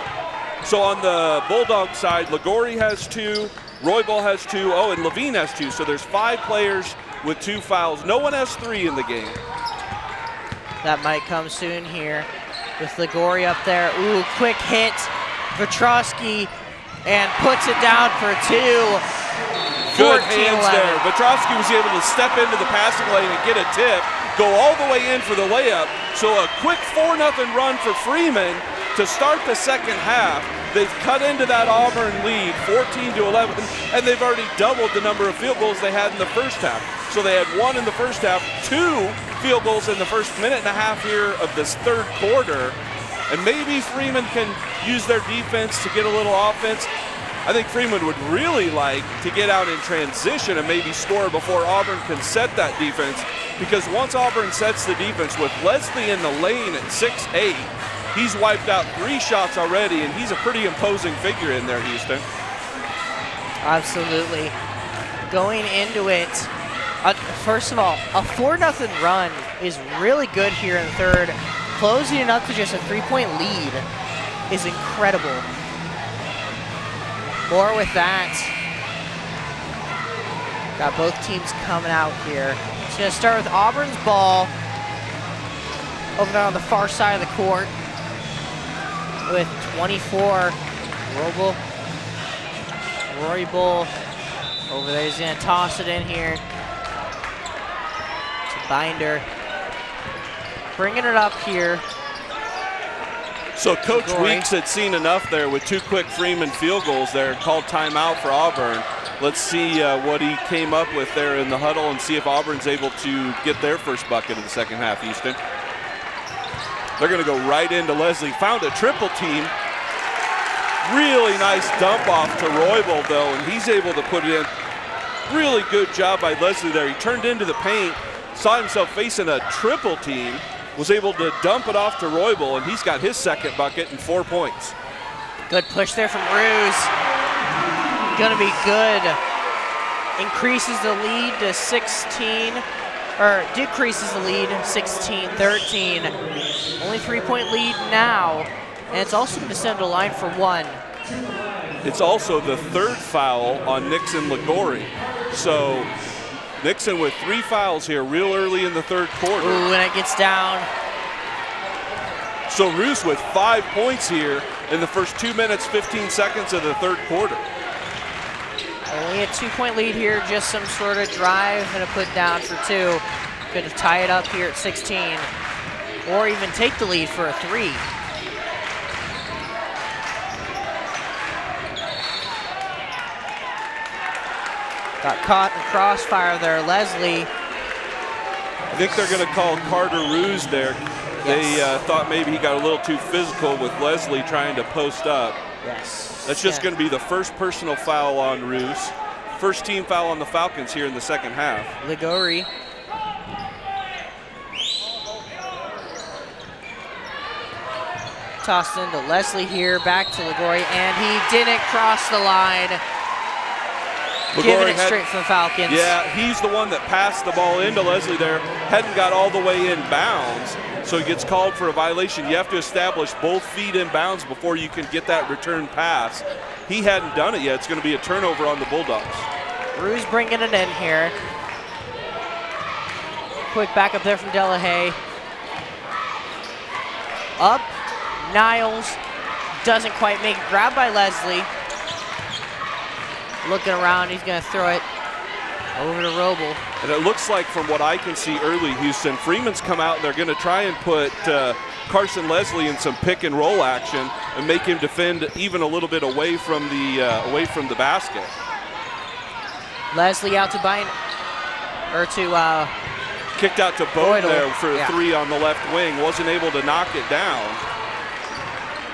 So on the Bulldog side, Ligori has 2, Roybal has 2, and Levine has 2. So there's 5 players with 2 fouls. No one has 3 in the game. That might come soon here with Ligori up there. Ooh, quick hit. Vetrovsky and puts it down for 2. Good hands there. Vetrovsky was able to step into the passing lane and get a tip, go all the way in for the layup. So a quick 4-0 run for Freeman to start the second half. They've cut into that Auburn lead, 14-11, and they've already doubled the number of field goals they had in the first half. So they had 1 in the first half, 2 field goals in the first minute and a half here of this third quarter. And maybe Freeman can use their defense to get a little offense. I think Freeman would really like to get out in transition and maybe score before Auburn can set that defense, because once Auburn sets the defense with Leslie in the lane at 6'8", he's wiped out 3 shots already, and he's a pretty imposing figure in there, Houston. Absolutely. Going into it, first of all, a 4-0 run is really good here in the third. Closing it up to just a 3-point lead is incredible. More with that. Got both teams coming out here. It's going to start with Auburn's ball over there on the far side of the court with 24. Roybal over there. He's going to toss it in here to Binder. Bringing it up here. So Coach Weeks had seen enough there with 2 quick Freeman field goals there, called timeout for Auburn. Let's see what he came up with there in the huddle and see if Auburn's able to get their first bucket in the second half, Houston. They're going to go right into Leslie. Found a triple team. Really nice dump off to Roybal, though, and he's able to put it in. Really good job by Leslie there. He turned into the paint, saw himself facing a triple team, was able to dump it off to Roybal, and he's got his second bucket and 4 points. Good push there from Ruse. Gonna be good. Increases the lead to 16, decreases the lead, 16-13. Only 3-point lead now, and it's also going to send a line for 1. It's also the 3rd foul on Nixon Ligori. So Nixon with 3 fouls here real early in the 3rd quarter. Ooh, and it gets down. So Ruse with 5 points here in the first 2 minutes, 15 seconds of the 3rd quarter. Only a 2-point lead here, just some sort of drive and a put down for 2. Could have tie it up here at 16, or even take the lead for a 3. Got caught in the crossfire there, Leslie. I think they're going to call Carter Ruse there. Yes. They thought maybe he got a little too physical with Leslie trying to post up. Yes. That's just going to be the first personal foul on Ruse. First team foul on the Falcons here in the 2nd half. Ligori. Tossed into Leslie here, back to Ligori, and he didn't cross the line. Giving it straight for the Falcons. Yeah, he's the one that passed the ball into Leslie there. Hadn't got all the way in bounds, so he gets called for a violation. You have to establish both feet in bounds before you can get that return pass. He hadn't done it yet. It's going to be a turnover on the Bulldogs. Ruse bringing it in here. Quick back up there from Delahaye. Up, Niles doesn't quite make it. Grabbed by Leslie. Looking around, he's going to throw it over to Roble. And it looks like, from what I can see early, Houston, Freeman's come out and they're going to try and put Carson Leslie in some pick and roll action and make him defend even a little bit away from the basket. Leslie out to Kicked out to Bowden Boydle. there for a 3 on the left wing. Wasn't able to knock it down.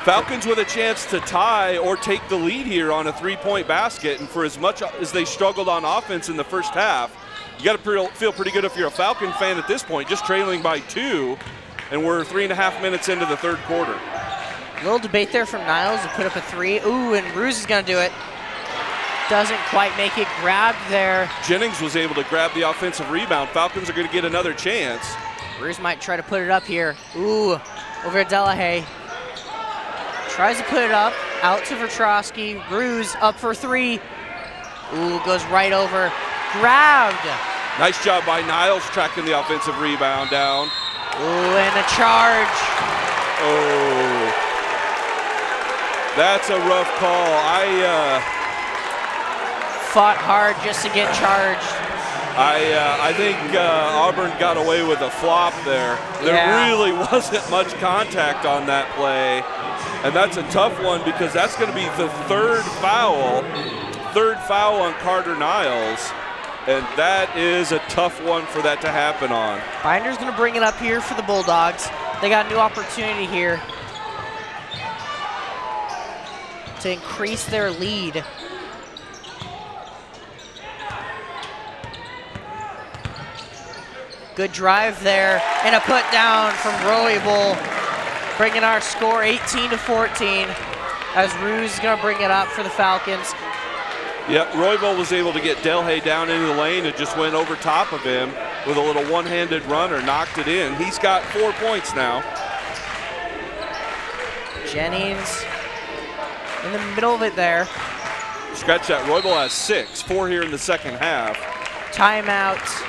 Falcons with a chance to tie or take the lead here on a 3-point basket. And for as much as they struggled on offense in the first half, you got to feel pretty good if you're a Falcon fan at this point, just trailing by 2, and we're 3.5 minutes into the 3rd quarter. A little debate there from Niles to put up a 3. Ooh, and Ruse is going to do it. Doesn't quite make it. Grabbed there. Jennings was able to grab the offensive rebound. Falcons are going to get another chance. Ruse might try to put it up here. Ooh, over to Delahaye. Tries to put it up, out to Vertrosky. Ruse up for 3. Ooh, goes right over. Grabbed. Nice job by Niles tracking the offensive rebound down. Ooh, and a charge. Oh, that's a rough call. Fought hard just to get charged. I think Auburn got away with a flop there. There really wasn't much contact on that play. And that's a tough one because that's going to be the 3rd foul on Carter Niles. And that is a tough one for that to happen on. Binder's going to bring it up here for the Bulldogs. They got a new opportunity here to increase their lead. Good drive there, and a put down from Roybal, bringing our score 18-14 as Ruse is going to bring it up for the Falcons. Yep, Roybal was able to get Delhay down into the lane and just went over top of him with a little one-handed runner, knocked it in. He's got 4 points now. Jennings in the middle of it there. Scratch that, Roybal has 6, 4 here in the 2nd half. Timeout.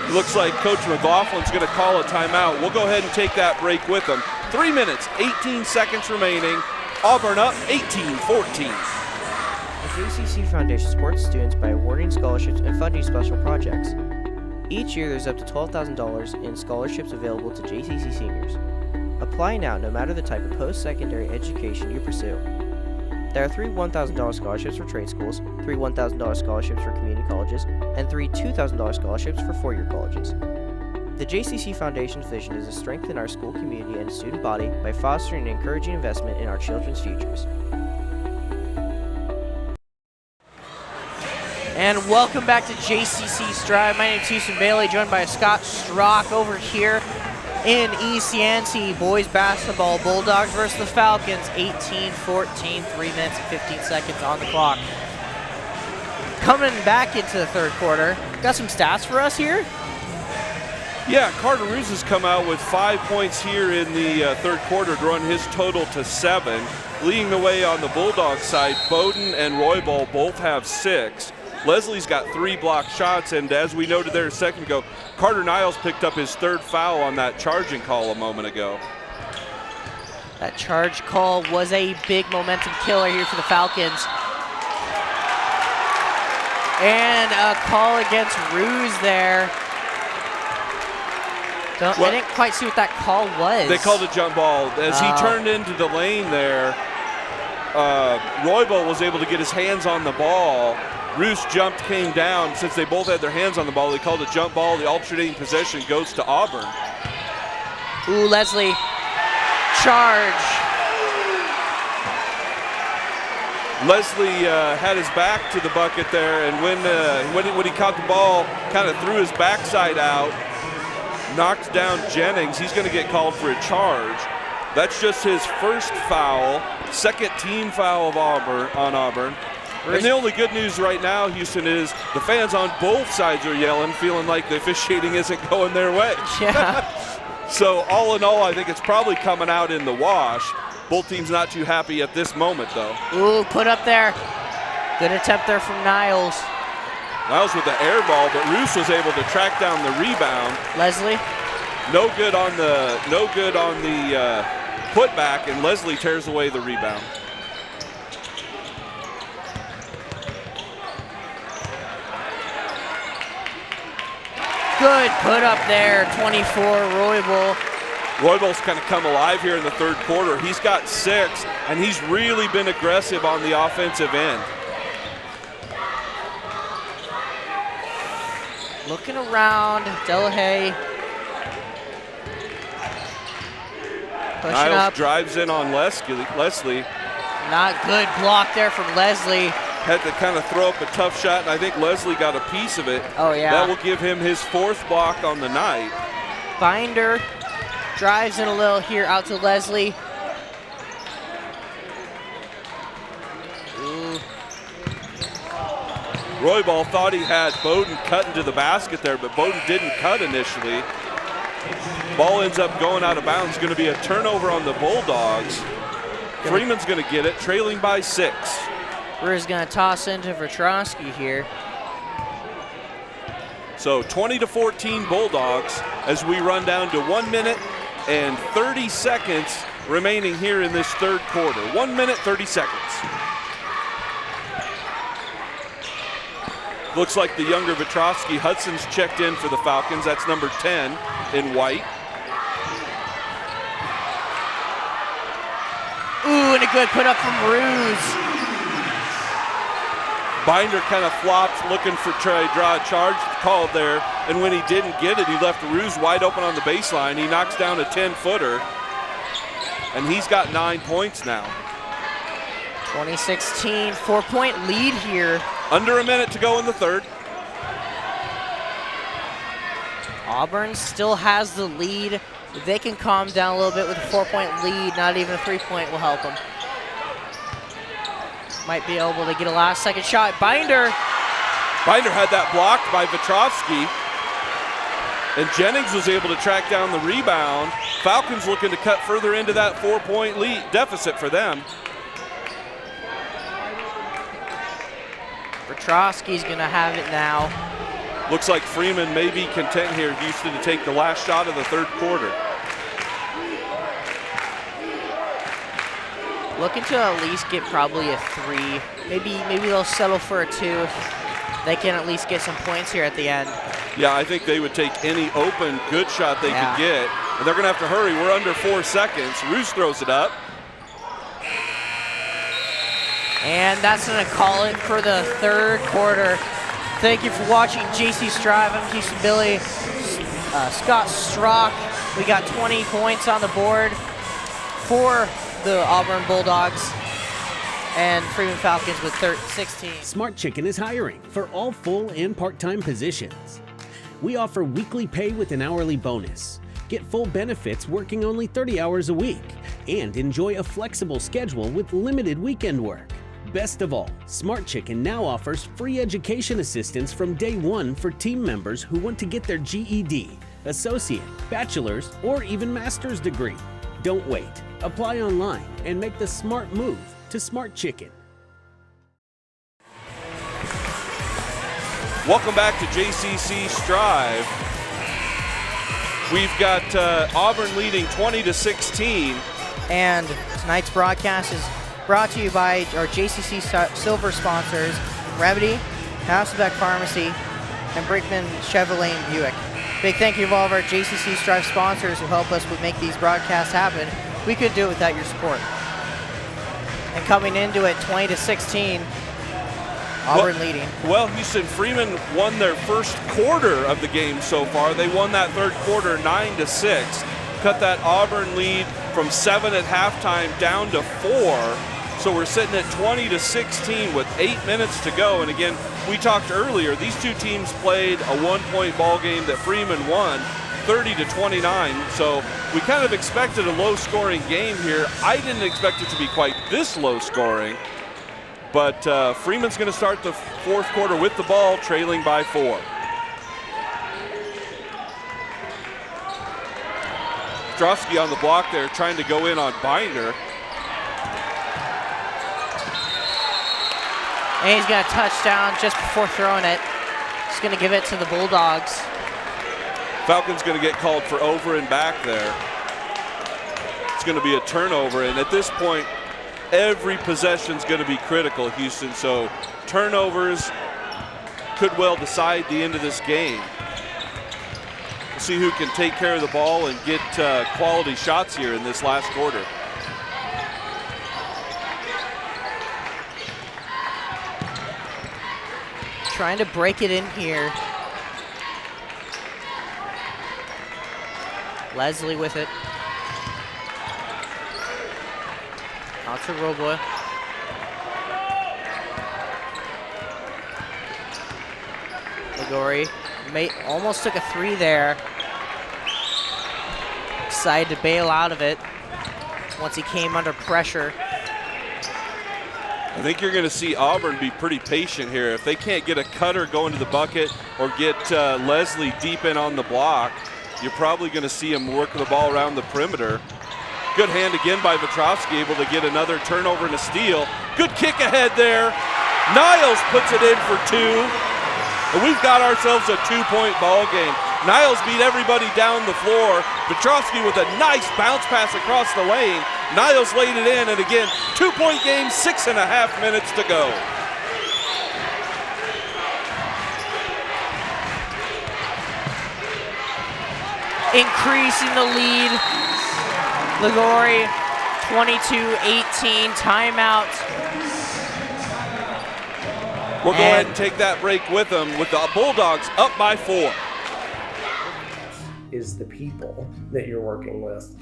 It looks like Coach McLaughlin's going to call a timeout. We'll go ahead and take that break with them. 3 minutes, 18 seconds remaining. Auburn up 18-14. The JCC Foundation supports students by awarding scholarships and funding special projects. Each year there's up to $12,000 in scholarships available to JCC seniors. Apply now no matter the type of post-secondary education you pursue. There are 3 $1,000 scholarships for trade schools, 3 $1,000 scholarships for community colleges, and 3 $2,000 scholarships for four-year colleges. The JCC Foundation's vision is to strengthen our school community and student body by fostering and encouraging investment in our children's futures. And welcome back to JCC Striv. My name is Houston Bailey, joined by Scott Strock over here in ECNC boys basketball. Bulldogs versus the Falcons, 18-14, 3 minutes and 15 seconds on the clock. Coming back into the 3rd quarter, got some stats for us here. Yeah, Carter Ruse has come out with 5 points here in the third quarter to run his total to 7. Leading the way on the Bulldogs side, Bowden and Roybal both have 6. Leslie's got 3 blocked shots, and as we noted there a second ago, Carter Niles picked up his 3rd foul on that charging call a moment ago. That charge call was a big momentum killer here for the Falcons. And a call against Ruse there. I didn't quite see what that call was. They called a jump ball. As he turned into the lane there, Roybal was able to get his hands on the ball. Ruse jumped, came down. Since they both had their hands on the ball, they called a jump ball. The alternating possession goes to Auburn. Ooh, Leslie. Charge. Leslie had his back to the bucket there, and when he caught the ball, kind of threw his backside out, knocked down Jennings. He's going to get called for a charge. That's just his 1st foul, 2nd team foul of Auburn. And the only good news right now, Houston, is the fans on both sides are yelling, feeling like the officiating isn't going their way. Yeah. So all in all, I think it's probably coming out in the wash. Both teams not too happy at this moment, though. Ooh, put up there. Good attempt there from Niles. Niles with the air ball, but Ruse was able to track down the rebound. Leslie. No good on the putback, and Leslie tears away the rebound. Good put up there, 24, Roybal. Roybal's kind of come alive here in the third quarter. He's got 6, and he's really been aggressive on the offensive end. Looking around, Delahaye. Pushing Niles up. drives in on Leslie. Not good block there from Leslie. Had to kind of throw up a tough shot, and I think Leslie got a piece of it. Oh, yeah. That will give him his 4th block on the night. Binder drives in a little here out to Leslie. Ooh. Roybal thought he had Bowden cut into the basket there, but Bowden didn't cut initially. Ball ends up going out of bounds. Going to be a turnover on the Bulldogs. Freeman's going to get it, trailing by 6. Ruse going to toss into Vetrosky here. So 20-14 Bulldogs as we run down to 1 minute and 30 seconds remaining here in this third quarter. 1 minute, 30 seconds. Looks like the younger Vetrosky. Hudson's checked in for the Falcons. That's number 10 in white. Ooh, and a good put up from Ruse. Binder kind of flopped, looking for try to draw a charge called there, and when he didn't get it, he left Ruse wide open on the baseline. He knocks down a 10-footer, and he's got 9 points now. 2016, 4-point lead here. Under a minute to go in the third. Auburn still has the lead. If they can calm down a little bit with a 4-point lead, not even a 3-point will help them. Might be able to get a last-second shot. Binder had that blocked by Vetrosky, and Jennings was able to track down the rebound. Falcons looking to cut further into that 4-point lead deficit for them. Vetrosky's gonna have it now. Looks like Freeman may be content here, Houston, to take the last shot of the third quarter. Looking to at least get probably a 3. Maybe they'll settle for a 2 if they can at least get some points here at the end. Yeah, I think they would take any open good shot they could get. And they're gonna have to hurry. We're under 4 seconds. Ruse throws it up. And that's gonna call it for the third quarter. Thank you for watching JC Striv. I'm Houston Billy. Scott Strock. We got 20 points on the board for the Auburn Bulldogs, and Freeman Falcons with 16. Smart Chicken is hiring for all full and part-time positions. We offer weekly pay with an hourly bonus. Get full benefits working only 30 hours a week, and enjoy a flexible schedule with limited weekend work. Best of all, Smart Chicken now offers free education assistance from day one for team members who want to get their GED, associate, bachelor's, or even master's degree. Don't wait. Apply online and make the smart move to Smart Chicken. Welcome back to JCC Striv. We've got Auburn leading 20-16. And tonight's broadcast is brought to you by our JCC Silver sponsors, Remedy, Hasselbeck Pharmacy, and Brickman Chevrolet and Buick. Big thank you to all of our JCC Strive sponsors who help us make these broadcasts happen. We couldn't do it without your support. And coming into it, 20-16, Auburn leading. Well, Houston, Freeman won their first quarter of the game so far. They won that third quarter 9-6. Cut that Auburn lead from 7 at halftime down to 4. So we're sitting at 20-16 with 8 minutes to go. And again, we talked earlier, these two teams played a 1-point ball game that Freeman won 30-29. So we kind of expected a low scoring game here. I didn't expect it to be quite this low scoring. But Freeman's going to start the fourth quarter with the ball, trailing by 4. Ostrowski on the block there, trying to go in on Binder. And he's got a touchdown just before throwing it. He's going to give it to the Bulldogs. Falcons going to get called for over and back there. It's going to be a turnover, and at this point, every possession is going to be critical, Houston. So turnovers could well decide the end of this game. We'll see who can take care of the ball and get quality shots here in this last quarter. Trying to break it in here. Leslie with it. Out to Roboy. Ligori almost took a 3 there. Decided to bail out of it once he came under pressure. I think you're going to see Auburn be pretty patient here. If they can't get a cutter going to the bucket or get Leslie deep in on the block, you're probably going to see him work the ball around the perimeter. Good hand again by Vetrovsky, able to get another turnover and a steal. Good kick ahead there. Niles puts it in for 2. And we've got ourselves a 2-point ball game. Niles beat everybody down the floor. Vetrovsky with a nice bounce pass across the lane. Niles laid it in, and again, 2-point game, 6.5 minutes to go. Increasing the lead. Ligori, 22-18, timeout. We'll go ahead and take that break with them with the Bulldogs up by 4. Is the people that you're working with.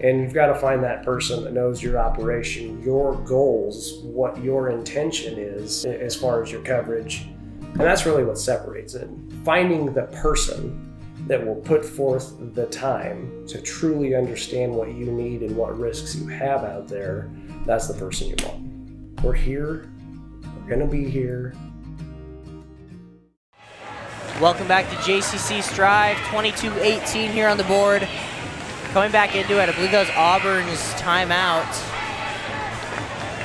And you've got to find that person that knows your operation, your goals, what your intention is as far as your coverage. And that's really what separates it. Finding the person that will put forth the time to truly understand what you need and what risks you have out there, that's the person you want. We're here. We're going to be here. Welcome back to JCC Strive, 22-18 here on the board. Coming back into it, I believe that was Auburn's timeout.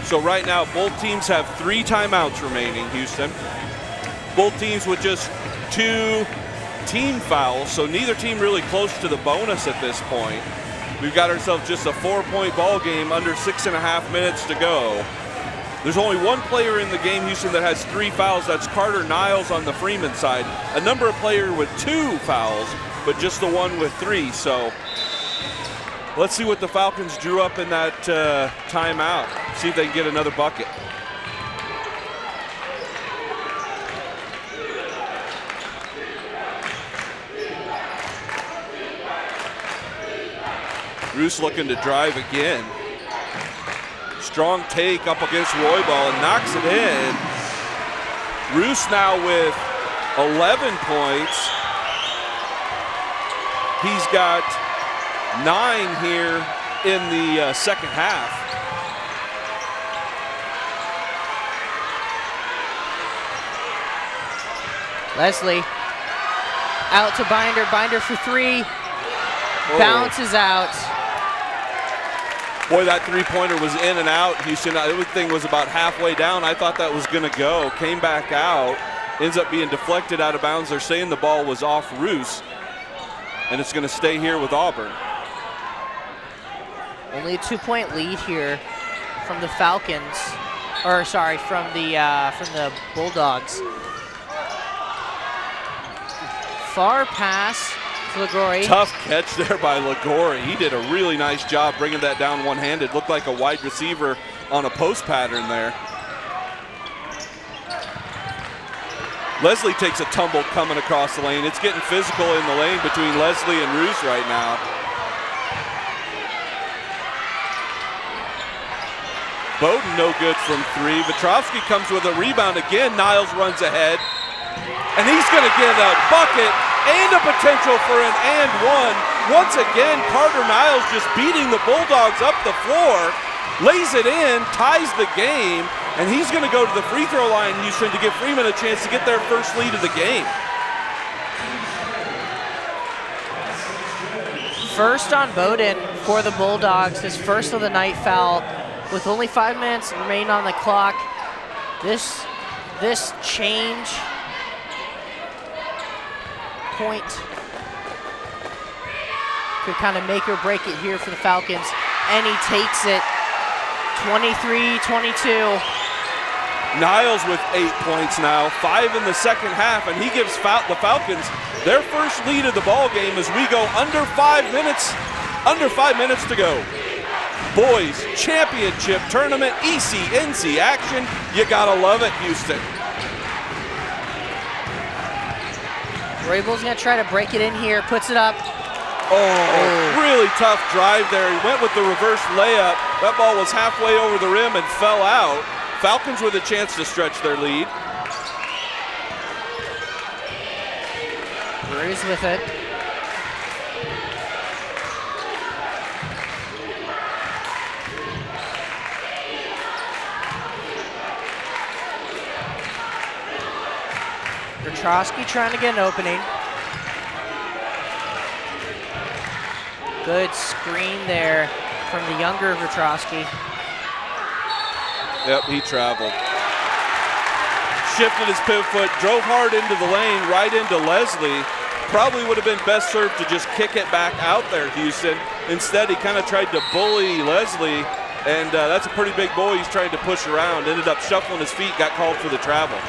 So right now, both teams have 3 timeouts remaining, Houston. Both teams with just 2 team fouls, so neither team really close to the bonus at this point. We've got ourselves just a 4-point ball game under 6.5 minutes to go. There's only one player in the game, Houston, that has 3 fouls. That's Carter Niles on the Freeman side. A number of players with 2 fouls, but just the one with 3. So let's see what the Falcons drew up in that timeout. See if they can get another bucket. Ruse looking to drive again. Strong take up against Roybal and knocks it in. Ruse now with 11 points. He's got 9 here in the second half. Leslie Out to Binder. Binder for three. Bounces out. Boy, that three-pointer was in and out. Houston, everything was about halfway down. I thought that was going to go. Came back out. Ends up being deflected out of bounds. They're saying the ball was off Ruse, and it's going to stay here with Auburn. Only a 2-point lead here from the Falcons, or sorry, from the Bulldogs. Far pass to Liguori. Tough catch there by Liguori. He did a really nice job bringing that down one-handed. Looked like a wide receiver on a post pattern there. Leslie takes a tumble coming across the lane. It's getting physical in the lane between Leslie and Ruse right now. Bowden no good from three. Vetrovsky comes with a rebound again. Niles runs ahead. And he's going to get a bucket and a potential for an and one. Once again, Carter Niles just beating the Bulldogs up the floor. Lays it in, ties the game, and he's going to go to the free throw line, Houston, to give Freeman a chance to get their first lead of the game. First on Bowden for the Bulldogs, his first of the night foul. With only 5 minutes remaining on the clock, this change point could kind of make or break it here for the Falcons, and he takes it. 23-22. Niles with 8 points now, 5 in the second half, and he gives the Falcons their first lead of the ball game as we go under 5 minutes to go. Boys Championship Tournament, ECNC action. You gotta love it, Houston. Rabel's gonna try to break it in here, puts it up. Oh, really tough drive there. He went with the reverse layup. That ball was halfway over the rim and fell out. Falcons with a chance to stretch their lead. Ruse with it. Petrosky trying to get an opening. Good screen there from the younger Petrosky. Yep, he traveled. Shifted his pivot foot, drove hard into the lane, right into Leslie. Probably would have been best served to just kick it back out there, Houston. Instead, he kind of tried to bully Leslie, and that's a pretty big boy he's trying to push around. Ended up shuffling his feet, got called for the travel.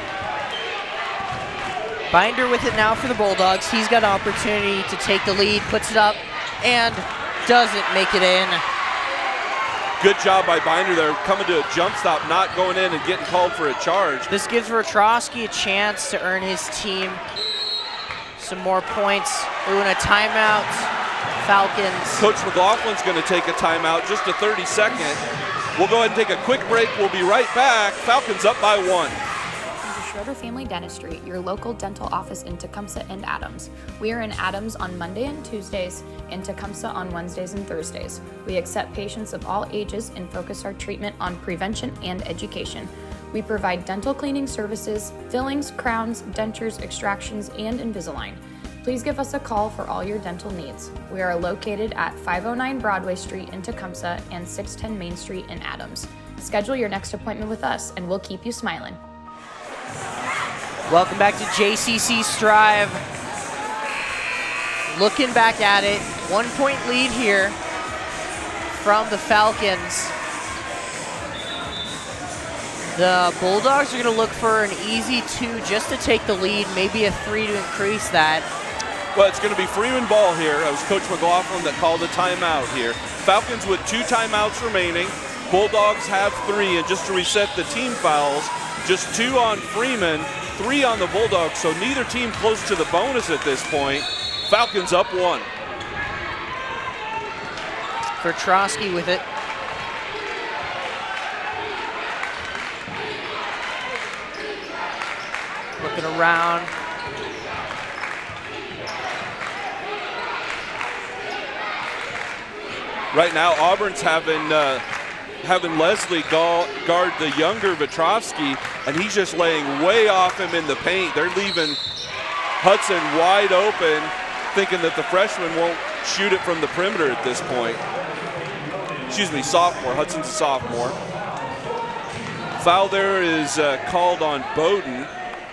Binder with it now for the Bulldogs. He's got an opportunity to take the lead, puts it up, and doesn't make it in. Good job by Binder there, coming to a jump stop, not going in and getting called for a charge. This gives Petrosky a chance to earn his team some more points. Ooh, and a timeout, Falcons. Coach McLaughlin's going to take a timeout, just a 30-second. We'll go ahead and take a quick break. We'll be right back. Falcons up by 1. Schroeder Family Dentistry, your local dental office in Tecumseh and Adams. We are in Adams on Monday and Tuesdays, and Tecumseh on Wednesdays and Thursdays. We accept patients of all ages and focus our treatment on prevention and education. We provide dental cleaning services, fillings, crowns, dentures, extractions, and Invisalign. Please give us a call for all your dental needs. We are located at 509 Broadway Street in Tecumseh and 610 Main Street in Adams. Schedule your next appointment with us, and we'll keep you smiling. Welcome back to JCC Striv. Looking back at it, 1 point lead here from the Falcons. The Bulldogs are going to look for an easy 2 just to take the lead, maybe a 3 to increase that. Well, it's going to be Freeman ball here. It was Coach McLaughlin that called a timeout here. Falcons with 2 timeouts remaining. Bulldogs have 3, and just to reset the team fouls, just 2 on Freeman, 3 on the Bulldogs, so neither team close to the bonus at this point. Falcons up 1. Petrosky with it. Looking around. Right now, Auburn's having Leslie guard the younger Vetrovsky, and he's just laying way off him in the paint. They're leaving Hudson wide open, thinking that the freshman won't shoot it from the perimeter at this point. Excuse me, sophomore. Hudson's a sophomore. Foul there is called on Bowden.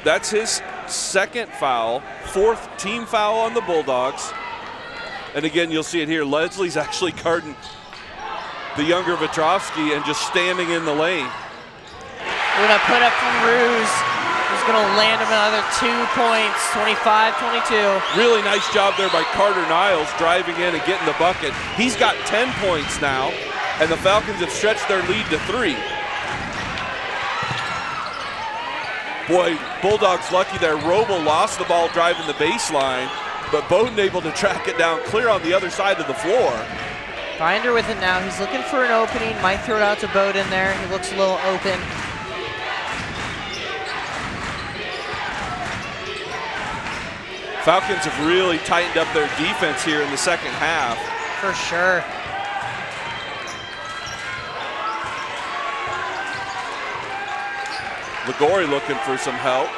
That's his second foul, fourth team foul on the Bulldogs. And again, you'll see it here. Leslie's actually guarding the younger Vetrovsky and just standing in the lane. We're gonna put up from Ruse. He's gonna land him another 2 points, 25-22. Really nice job there by Carter Niles driving in and getting the bucket. He's got 10 points now, and the Falcons have stretched their lead to 3. Boy, Bulldogs lucky there. Roble lost the ball driving the baseline, but Bowden able to track it down clear on the other side of the floor. Binder with it now. He's looking for an opening. Might throw it out to Bowden there. He looks a little open. Falcons have really tightened up their defense here in the second half. For sure. Ligori looking for some help.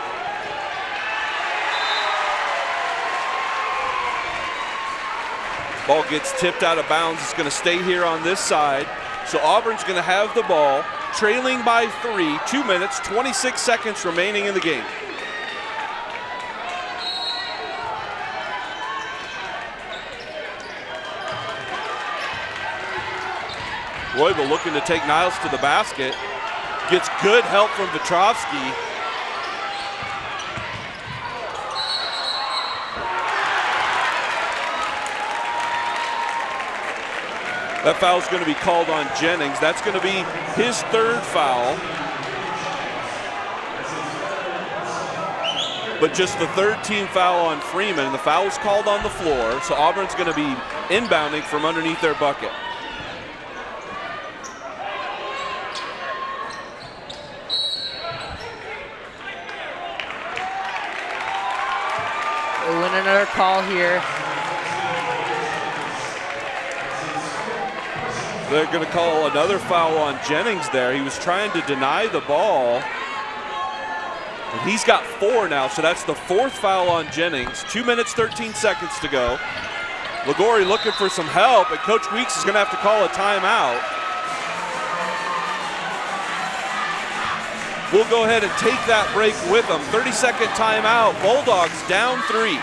Ball gets tipped out of bounds. It's going to stay here on this side. So Auburn's going to have the ball, trailing by 3, 2 minutes, 26 seconds remaining in the game. Roybal looking to take Niles to the basket. Gets good help from Vetrovsky. That foul is going to be called on Jennings. That's going to be his third foul. But just the third team foul on Freeman. The foul is called on the floor, so Auburn's going to be inbounding from underneath their bucket. We'll win another call here. They're going to call another foul on Jennings there. He was trying to deny the ball. And he's got 4 now, so that's the 4th foul on Jennings. 2 minutes, 13 seconds to go. Ligori looking for some help, and Coach Weeks is going to have to call a timeout. We'll go ahead and take that break with them. 30-second timeout. Bulldogs down 3.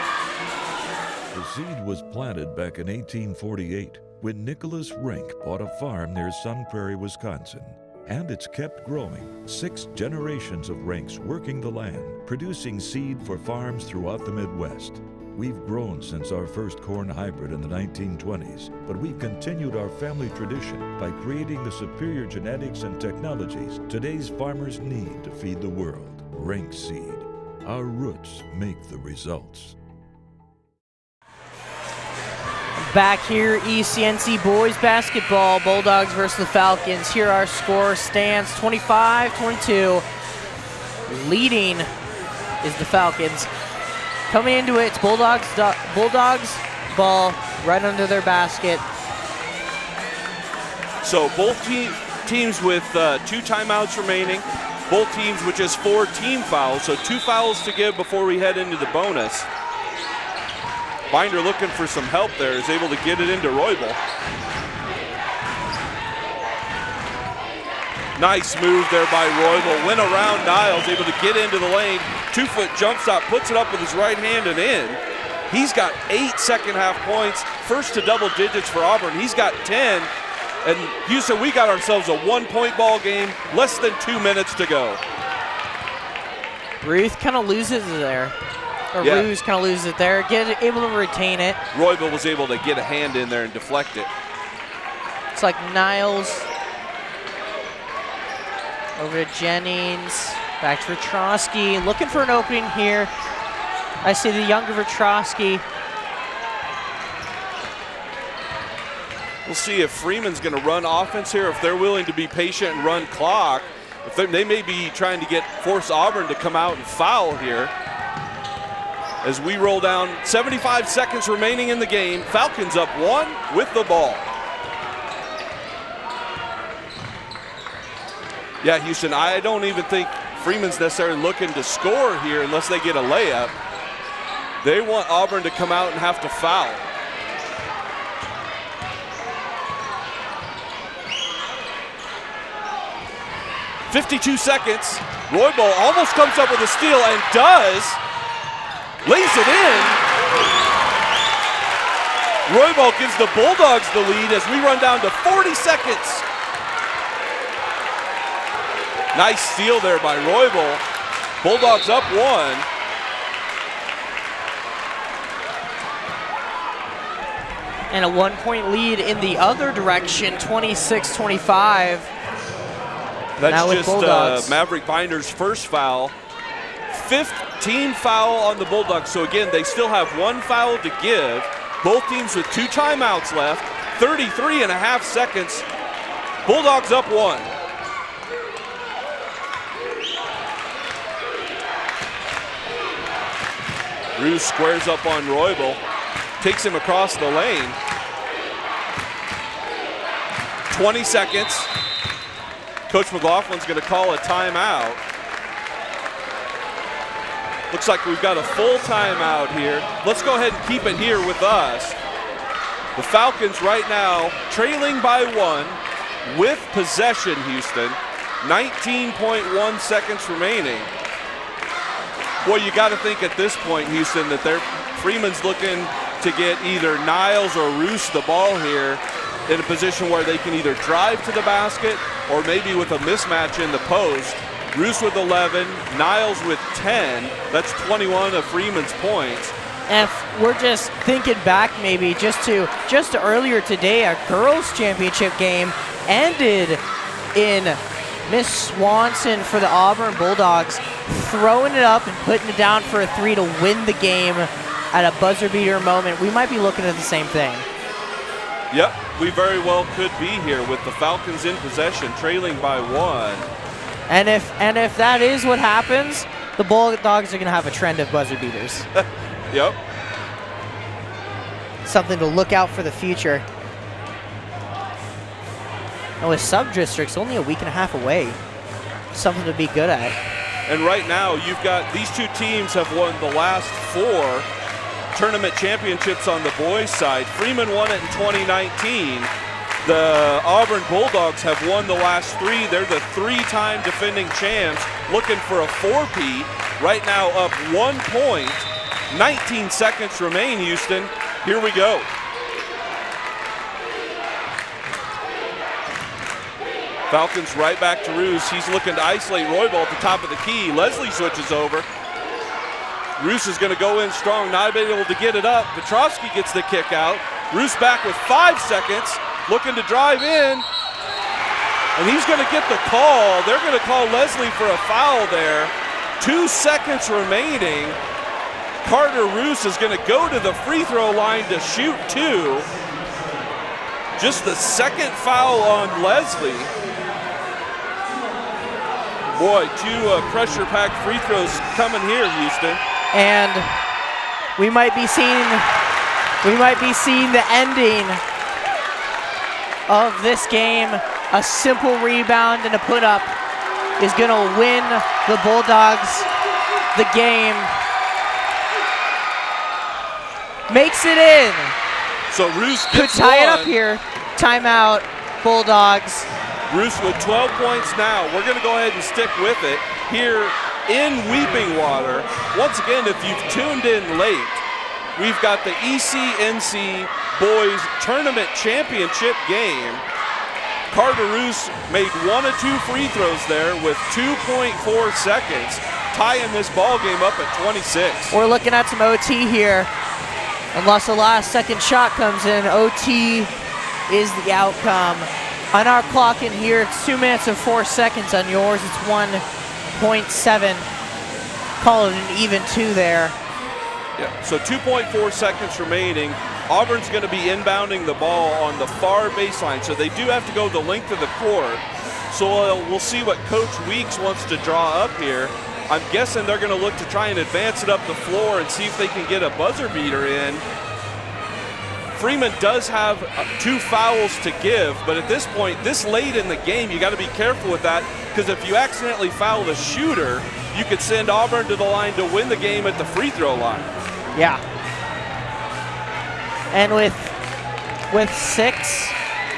The seed was planted back in 1848 when Nicholas Rink bought a farm near Sun Prairie, Wisconsin. And it's kept growing. 6 generations of Rinks working the land, producing seed for farms throughout the Midwest. We've grown since our first corn hybrid in the 1920s, but we've continued our family tradition by creating the superior genetics and technologies today's farmers need to feed the world. Rink seed. Our roots make the results. Back here, ECNC boys basketball, Bulldogs versus the Falcons. Here our score stands 25-22. Leading is the Falcons. Coming into it, it's Bulldogs ball right under their basket. So both teams with 2 timeouts remaining. Both teams with just 4 team fouls, so 2 fouls to give before we head into the bonus. Binder looking for some help there, is able to get it into Roybal. Nice move there by Roybal. Went around Niles, able to get into the lane. 2-foot jump stop, puts it up with his right hand and in. He's got 8 second half points, first to double digits for Auburn. He's got 10. And Houston, we got ourselves a 1-point ball game, less than 2 minutes to go. Ruth kind of loses it there. Or yeah. Ruse kind of loses it there. Able to retain it. Roybal was able to get a hand in there and deflect it. It's like Niles. Over to Jennings. Back to Vetrovsky. Looking for an opening here. I see the younger Vetrovsky. We'll see if Freeman's going to run offense here, if they're willing to be patient and run clock. If they may be trying to force Auburn to come out and foul here. As we roll down, 75 seconds remaining in the game. Falcons up 1 with the ball. Yeah, Houston, I don't even think Freeman's necessarily looking to score here unless they get a layup. They want Auburn to come out and have to foul. .52 seconds. Roybal almost comes up with a steal and does. Lays it in. Roybal gives the Bulldogs the lead as we run down to 40 seconds. Nice steal there by Roybal. Bulldogs up 1. And a 1-point lead in the other direction, 26-25. That's just Maverick Binder's first foul. 5th team foul on the Bulldogs. So again, they still have 1 foul to give. Both teams with 2 timeouts left. 33.5 seconds. Bulldogs up 1. Ruse squares up on Roybal. Takes him across the lane. 20 seconds. Coach McLaughlin's going to call a timeout. Looks like we've got a full timeout here. Let's go ahead and keep it here with us. The Falcons right now trailing by 1 with possession, Houston. 19.1 seconds remaining. Boy, you got to think at this point, Houston, that Freeman's looking to get either Niles or Ruse the ball here in a position where they can either drive to the basket or maybe with a mismatch in the post. Ruse with 11, Niles with 10. That's 21 of Freeman's points. And if we're just thinking back maybe just to earlier today, a girls' championship game ended in Miss Swanson for the Auburn Bulldogs throwing it up and putting it down for a 3 to win the game at a buzzer beater moment. We might be looking at the same thing. Yep, we very well could be here with the Falcons in possession, trailing by 1. And if that is what happens, the Bulldogs are going to have a trend of buzzer beaters. Yep. Something to look out for the future. And with sub-districts only a week and a half away, something to be good at. And right now, you've got these 2 teams have won the last 4 tournament championships on the boys' side. Freeman won it in 2019. The Auburn Bulldogs have won the last 3. They're the 3-time defending champs, looking for a 4-peat. Right now up 1 point. 19 seconds remain, Houston. Here we go. Falcons right back to Ruse. He's looking to isolate Roybal at the top of the key. Leslie switches over. Ruse is going to go in strong, not able to get it up. Petrovsky gets the kick out. Ruse back with 5 seconds, looking to drive in. And he's going to get the call. They're going to call Leslie for a foul there. 2 seconds remaining. Carter Ruse is going to go to the free throw line to shoot 2. Just the 2nd foul on Leslie. Boy, 2 pressure-packed free throws coming here, Houston. And we might be seeing the ending of this game. A simple rebound and a put-up is going to win the Bulldogs the game. Makes it in. So Ruse could tie it up here. Timeout, Bulldogs. Ruse with 12 points now. We're going to go ahead and stick with it here in Weeping Water. Once again, if you've tuned in late, we've got the ECNC Boys Tournament Championship game. Carter Ruse made 1 of 2 free throws there with 2.4 seconds, tying this ball game up at 26. We're looking at some OT here. Unless the last second shot comes in, OT is the outcome. On our clock in here, it's 2 minutes and 4 seconds. On yours, it's 1.7. Call it an even 2 there. Yeah, so 2.4 seconds remaining. Auburn's going to be inbounding the ball on the far baseline, so they do have to go the length of the court. So we'll see what Coach Weeks wants to draw up here. I'm guessing they're going to look to try and advance it up the floor and see if they can get a buzzer beater in. Freeman does have 2 fouls to give, but at this point, this late in the game, you got to be careful with that, because if you accidentally foul the shooter, you could send Auburn to the line to win the game at the free throw line. Yeah. And with 6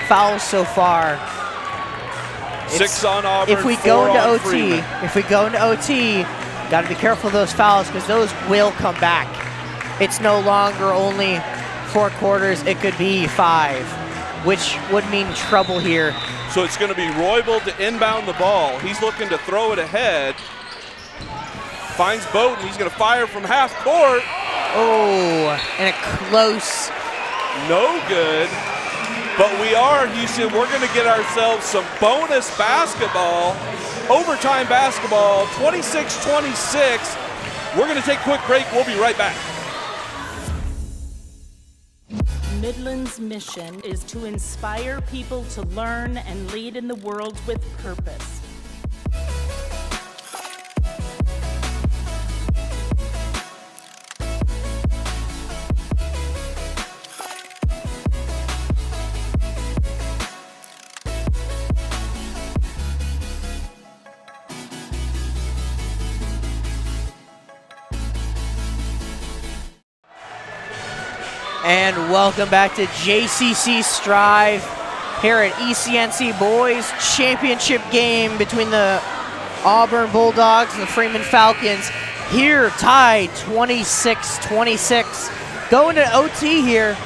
fouls so far, 6 on Auburn, if we 4 go into on OT, Freeman. got to be careful of those fouls because those will come back. It's no longer only 4 quarters, it could be 5, which would mean trouble here. So it's going to be Roybal to inbound the ball. He's looking to throw it ahead. Finds Bowden. He's going to fire from half court. Oh, and a close. No good. But we are, Houston, we're going to get ourselves some bonus basketball. Overtime basketball, 26-26. We're going to take a quick break. We'll be right back. Midland's mission is to inspire people to learn and lead in the world with purpose. And welcome back to JCC Strive here at ECNC Boys Championship game between the Auburn Bulldogs and the Freeman Falcons. Here tied 26-26. Going to OT here.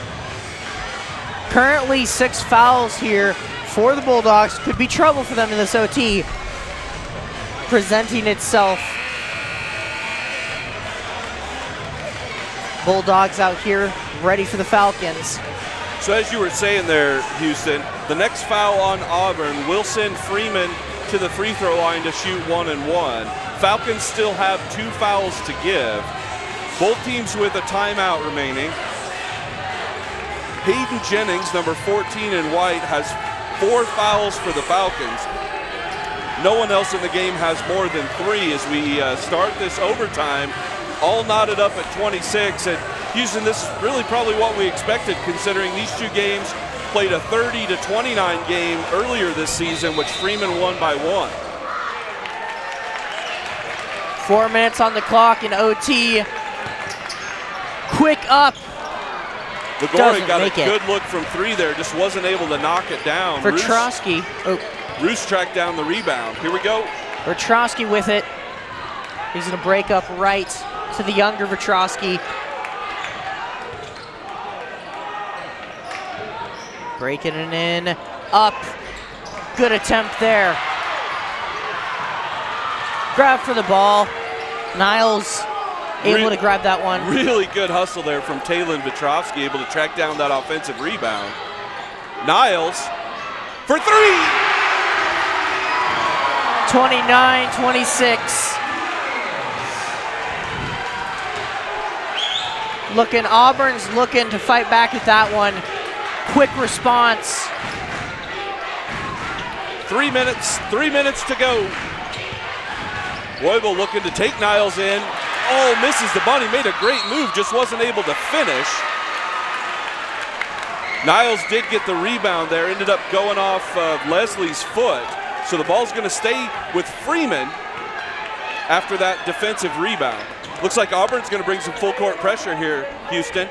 Currently 6 fouls here for the Bulldogs. Could be trouble for them in this OT. Presenting itself. Bulldogs out here ready for the Falcons. So as you were saying there, Houston, the next foul on Auburn will send Freeman to the free throw line to shoot 1 and 1. Falcons still have 2 fouls to give. Both teams with a timeout remaining. Hayden Jennings, number 14 in white, has 4 fouls for the Falcons. No one else in the game has more than 3 as we start this overtime. All knotted up at 26, and Houston, this is really probably what we expected considering these 2 games played a 30-29 game earlier this season, which Freeman won by 1. 4 minutes on the clock in OT. Quick up. Ligori got a good look from 3 there, just wasn't able to knock it down. Vertrosky. Ruse tracked down the rebound. Here we go. Vertrosky with it. He's going to break up right to the younger Vertrosky. Breaking it in, up. Good attempt there. Grab for the ball. Niles able to grab that one. Really good hustle there from Talon Vetrovsky, able to track down that offensive rebound. Niles for 3! 29-26. Auburn's looking to fight back at that one. Quick response. 3 minutes to go. Roybal looking to take Niles in. Oh, misses the bunny, made a great move, just wasn't able to finish. Niles did get the rebound there, ended up going off Leslie's foot. So the ball's gonna stay with Freeman after that defensive rebound. Looks like Auburn's gonna bring some full court pressure here, Houston.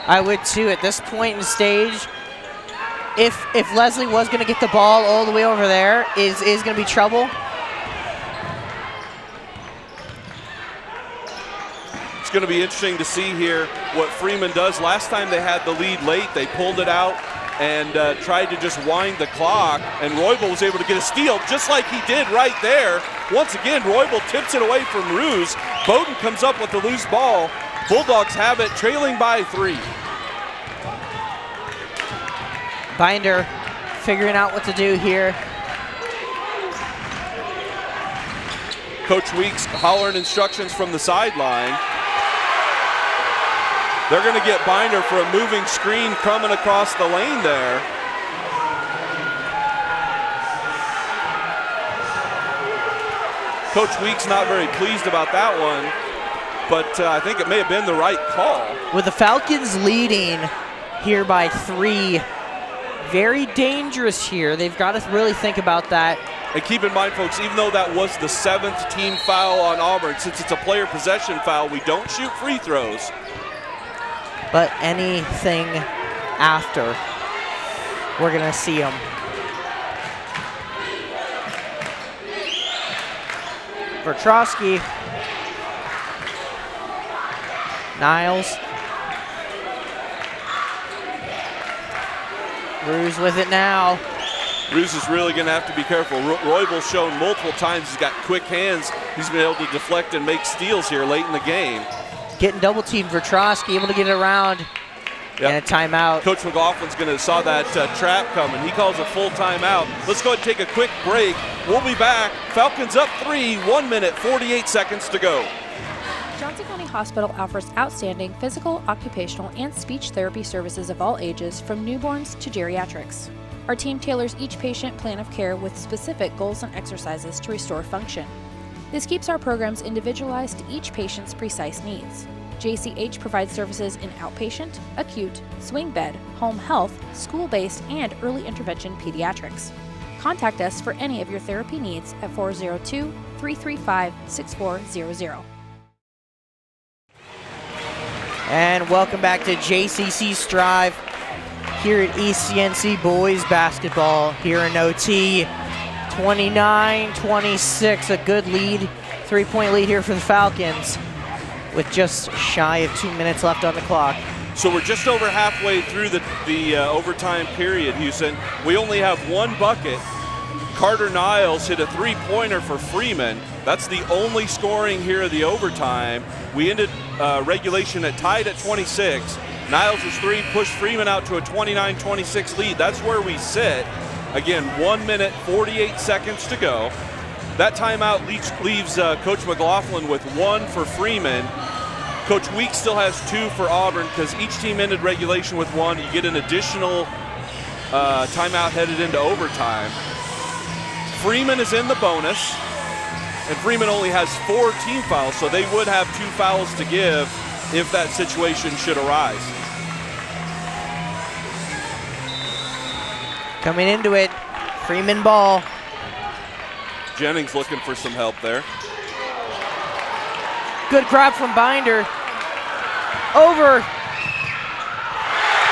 I would too at this point in the stage. If Leslie was gonna get the ball all the way over there, is gonna be trouble. It's gonna be interesting to see here what Freeman does. Last time they had the lead late, they pulled it out and tried to just wind the clock, and Roybal was able to get a steal just like he did right there. Once again, Roybal tips it away from Ruse. Bowden comes up with the loose ball. Bulldogs have it, trailing by 3. Binder figuring out what to do here. Coach Weeks hollering instructions from the sideline. They're going to get Binder for a moving screen coming across the lane there. Coach Weeks not very pleased about that one, but I think it may have been the right call. With the Falcons leading here by 3, very dangerous here. They've got to really think about that. And keep in mind, folks, even though that was the 7th team foul on Auburn, since it's a player possession foul, we don't shoot free throws. But anything after, we're going to see them. Vertrosky. Niles. Ruse with it now. Ruse is really going to have to be careful. Roybal's shown multiple times he's got quick hands. He's been able to deflect and make steals here late in the game. Getting double teamed. Vertrosky able to get it around. Yep. And a timeout. Coach McLaughlin's going to saw that trap coming. He calls a full timeout. Let's go ahead and take a quick break. We'll be back. Falcons up 3, 1 minute, 48 seconds to go. Johnson County Hospital offers outstanding physical, occupational, and speech therapy services of all ages, from newborns to geriatrics. Our team tailors each patient plan of care with specific goals and exercises to restore function. This keeps our programs individualized to each patient's precise needs. JCH provides services in outpatient, acute, swing bed, home health, school-based, and early intervention pediatrics. Contact us for any of your therapy needs at 402-335-6400. And welcome back to JCC Striv here at ECNC Boys Basketball here in OT. 29-26, a good lead, 3-point lead here for the Falcons with just shy of 2 minutes left on the clock. So we're just over halfway through the overtime period, Houston. We only have one bucket. Carter Niles hit a three-pointer for Freeman. That's the only scoring here of the overtime. We ended regulation tied at 26. Niles' three pushed Freeman out to a 29-26 lead. That's where we sit. Again, 1 minute, 48 seconds to go. That timeout leaves Coach McLaughlin with one for Freeman. Coach Weeks still has two for Auburn because each team ended regulation with one. You get an additional timeout headed into overtime. Freeman is in the bonus, and Freeman only has 4 team fouls, so they would have 2 fouls to give if that situation should arise. Coming into it, Freeman ball. Jennings looking for some help there. Good grab from Binder. Over.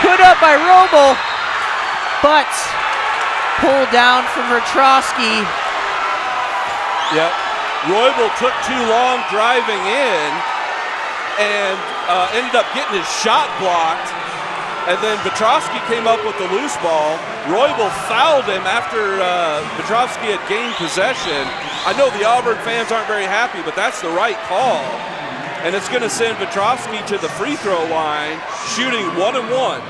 Put up by Roble, but pulled down from Vertrosky. Yep. Roybal took too long driving in and ended up getting his shot blocked. And then Vertrosky came up with the loose ball. Roybal fouled him after Vertrosky had gained possession. I know the Auburn fans aren't very happy, but that's the right call. And it's going to send Vertrosky to the free throw line, shooting 1 and 1.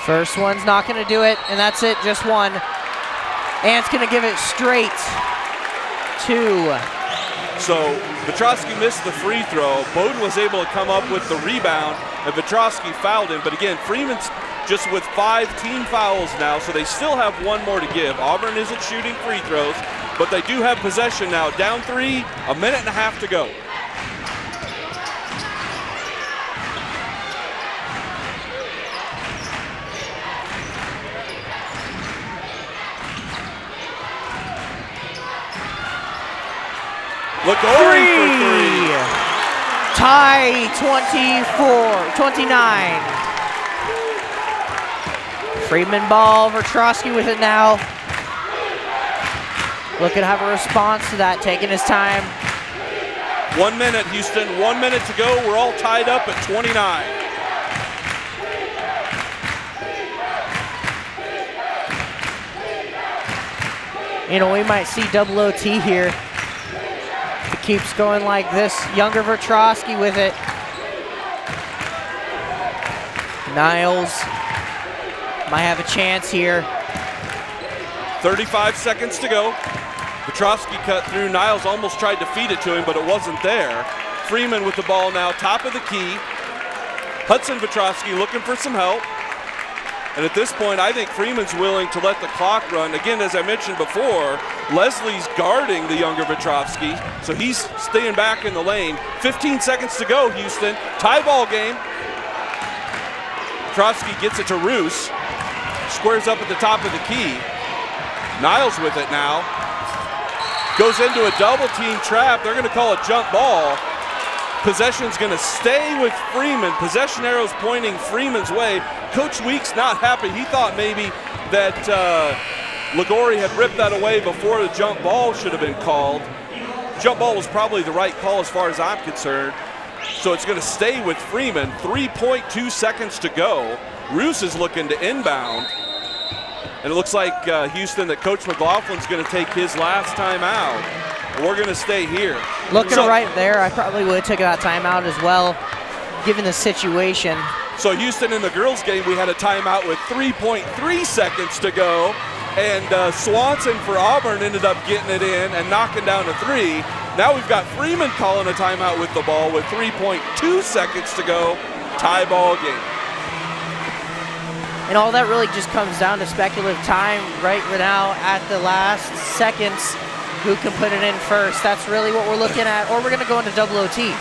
First one's not going to do it, and that's it, just one. Ant's going to give it straight to. So Vertrosky missed the free throw. Bowden was able to come up with the rebound, and Vertrosky fouled him. But again, Freeman's just with 5 team fouls now, so they still have one more to give. Auburn isn't shooting free throws, but they do have possession now. Down 3, a minute and a half to go. LaGorry for 3. Tie 29. Freeman ball, Vertrosky with it now. Looking to have a response to that, taking his time. 1 minute, Houston, 1 minute to go. We're all tied up at 29. You know, we might see double OT here. If it keeps going like this, younger Vertrosky with it. Niles might have a chance here. 35 seconds to go. Vertrosky cut through. Niles almost tried to feed it to him, but it wasn't there. Freeman with the ball now, top of the key. Hudson Vertrosky looking for some help. And at this point, I think Freeman's willing to let the clock run. Again, as I mentioned before, Leslie's guarding the younger Vetrovsky, so he's staying back in the lane. 15 seconds to go, Houston. Tie ball game. Vetrovsky gets it to Ruse. Squares up at the top of the key. Niles with it now. Goes into a double team trap. They're going to call a jump ball. Possession's going to stay with Freeman. Possession arrows pointing Freeman's way. Coach Weeks not happy. He thought maybe that Ligori had ripped that away before the jump ball should have been called. Jump ball was probably the right call as far as I'm concerned. So it's going to stay with Freeman. 3.2 seconds to go. Ruse is looking to inbound. And it looks like, Houston, that Coach McLaughlin's going to take his last timeout. We're going to stay here. Looking right there, I probably would have taken that timeout as well, given the situation. So Houston, in the girls' game, we had a timeout with 3.3 seconds to go. And Swanson for Auburn ended up getting it in and knocking down a three. Now we've got Freeman calling a timeout with the ball with 3.2 seconds to go. Tie ball game. And all that really just comes down to speculative time right now at the last seconds. Who can put it in first? That's really what we're looking at. Or we're going to go into double OT.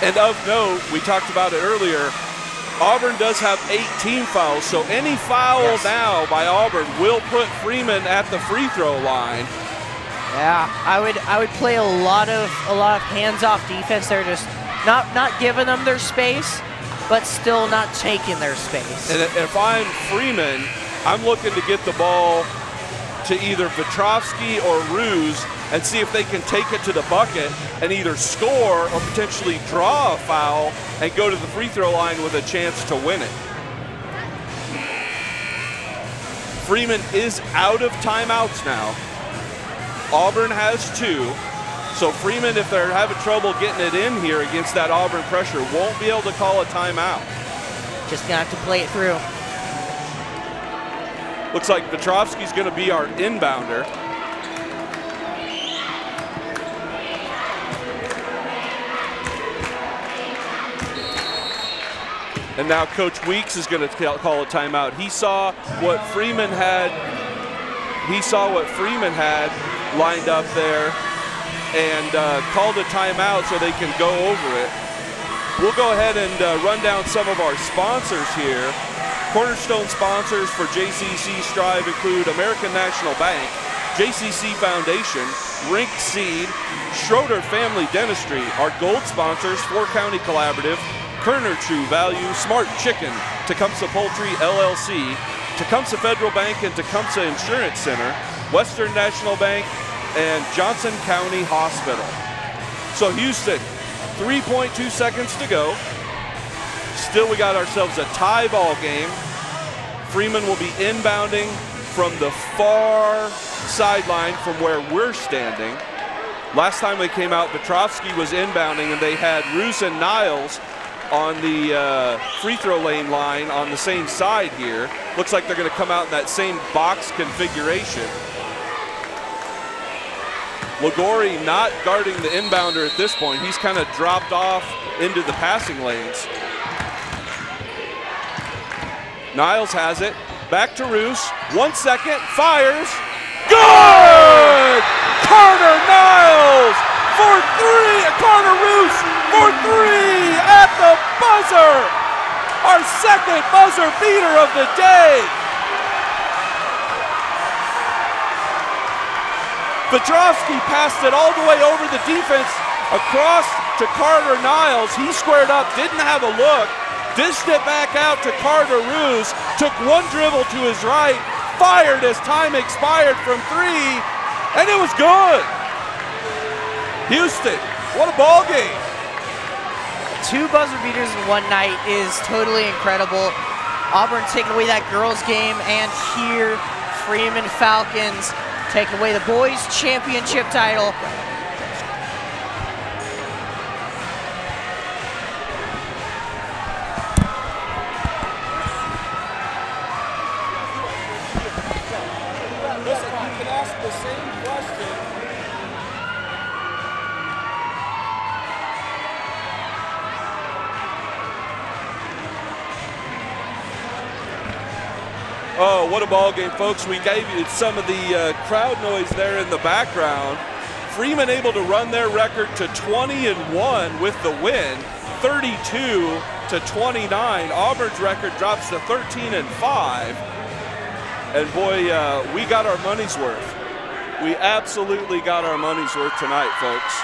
And of note, we talked about it earlier, Auburn does have 8 team fouls, so any foul now by Auburn will put Freeman at the free throw line. Yeah, I would play a lot of hands-off defense there, just not giving them their space, but still not taking their space. And if I'm Freeman, I'm looking to get the ball to either Vetrovsky or Ruse and see if they can take it to the bucket and either score or potentially draw a foul and go to the free throw line with a chance to win it. Freeman is out of timeouts now. Auburn has 2. So Freeman, if they're having trouble getting it in here against that Auburn pressure, won't be able to call a timeout. Just gonna have to play it through. Looks like Vetrovsky's going to be our inbounder. And now Coach Weeks is going to call a timeout. He saw what Freeman had. Lined up there and called a timeout so they can go over it. We'll go ahead and run down some of our sponsors here. Cornerstone sponsors for JCC Strive include American National Bank, JCC Foundation, Rink Seed, Schroeder Family Dentistry. Our gold sponsors, 4 County Collaborative, Kerner True Value, Smart Chicken, Tecumseh Poultry LLC, Tecumseh Federal Bank and Tecumseh Insurance Center, Western National Bank, and Johnson County Hospital. So Houston, 3.2 seconds to go. Still, we got ourselves a tie ball game. Freeman will be inbounding from the far sideline from where we're standing. Last time they came out, Vetrovsky was inbounding, and they had Ruse and Niles on the free throw lane line on the same side here. Looks like they're going to come out in that same box configuration. Ligori not guarding the inbounder at this point. He's kind of dropped off into the passing lanes. Niles has it. Back to Ruse. 1 second. Fires. Good! Carter Niles for 3. Carter Ruse for 3 at the buzzer. Our second buzzer beater of the day. Vetrovsky passed it all the way over the defense across to Carter Niles. He squared up, didn't have a look. Dished it back out to Carter Ruse, took 1 dribble to his right, fired as time expired from 3, and it was good. Houston, what a ball game. 2 buzzer beaters in one night is totally incredible. Auburn taking away that girls game, and here Freeman Falcons taking away the boys championship title. Oh, what a ball game, folks. We gave you some of the crowd noise there in the background. Freeman able to run their record to 20-1 with the win, 32-29. Auburn's record drops to 13-5. And boy, we got our money's worth. We absolutely got our money's worth tonight, folks.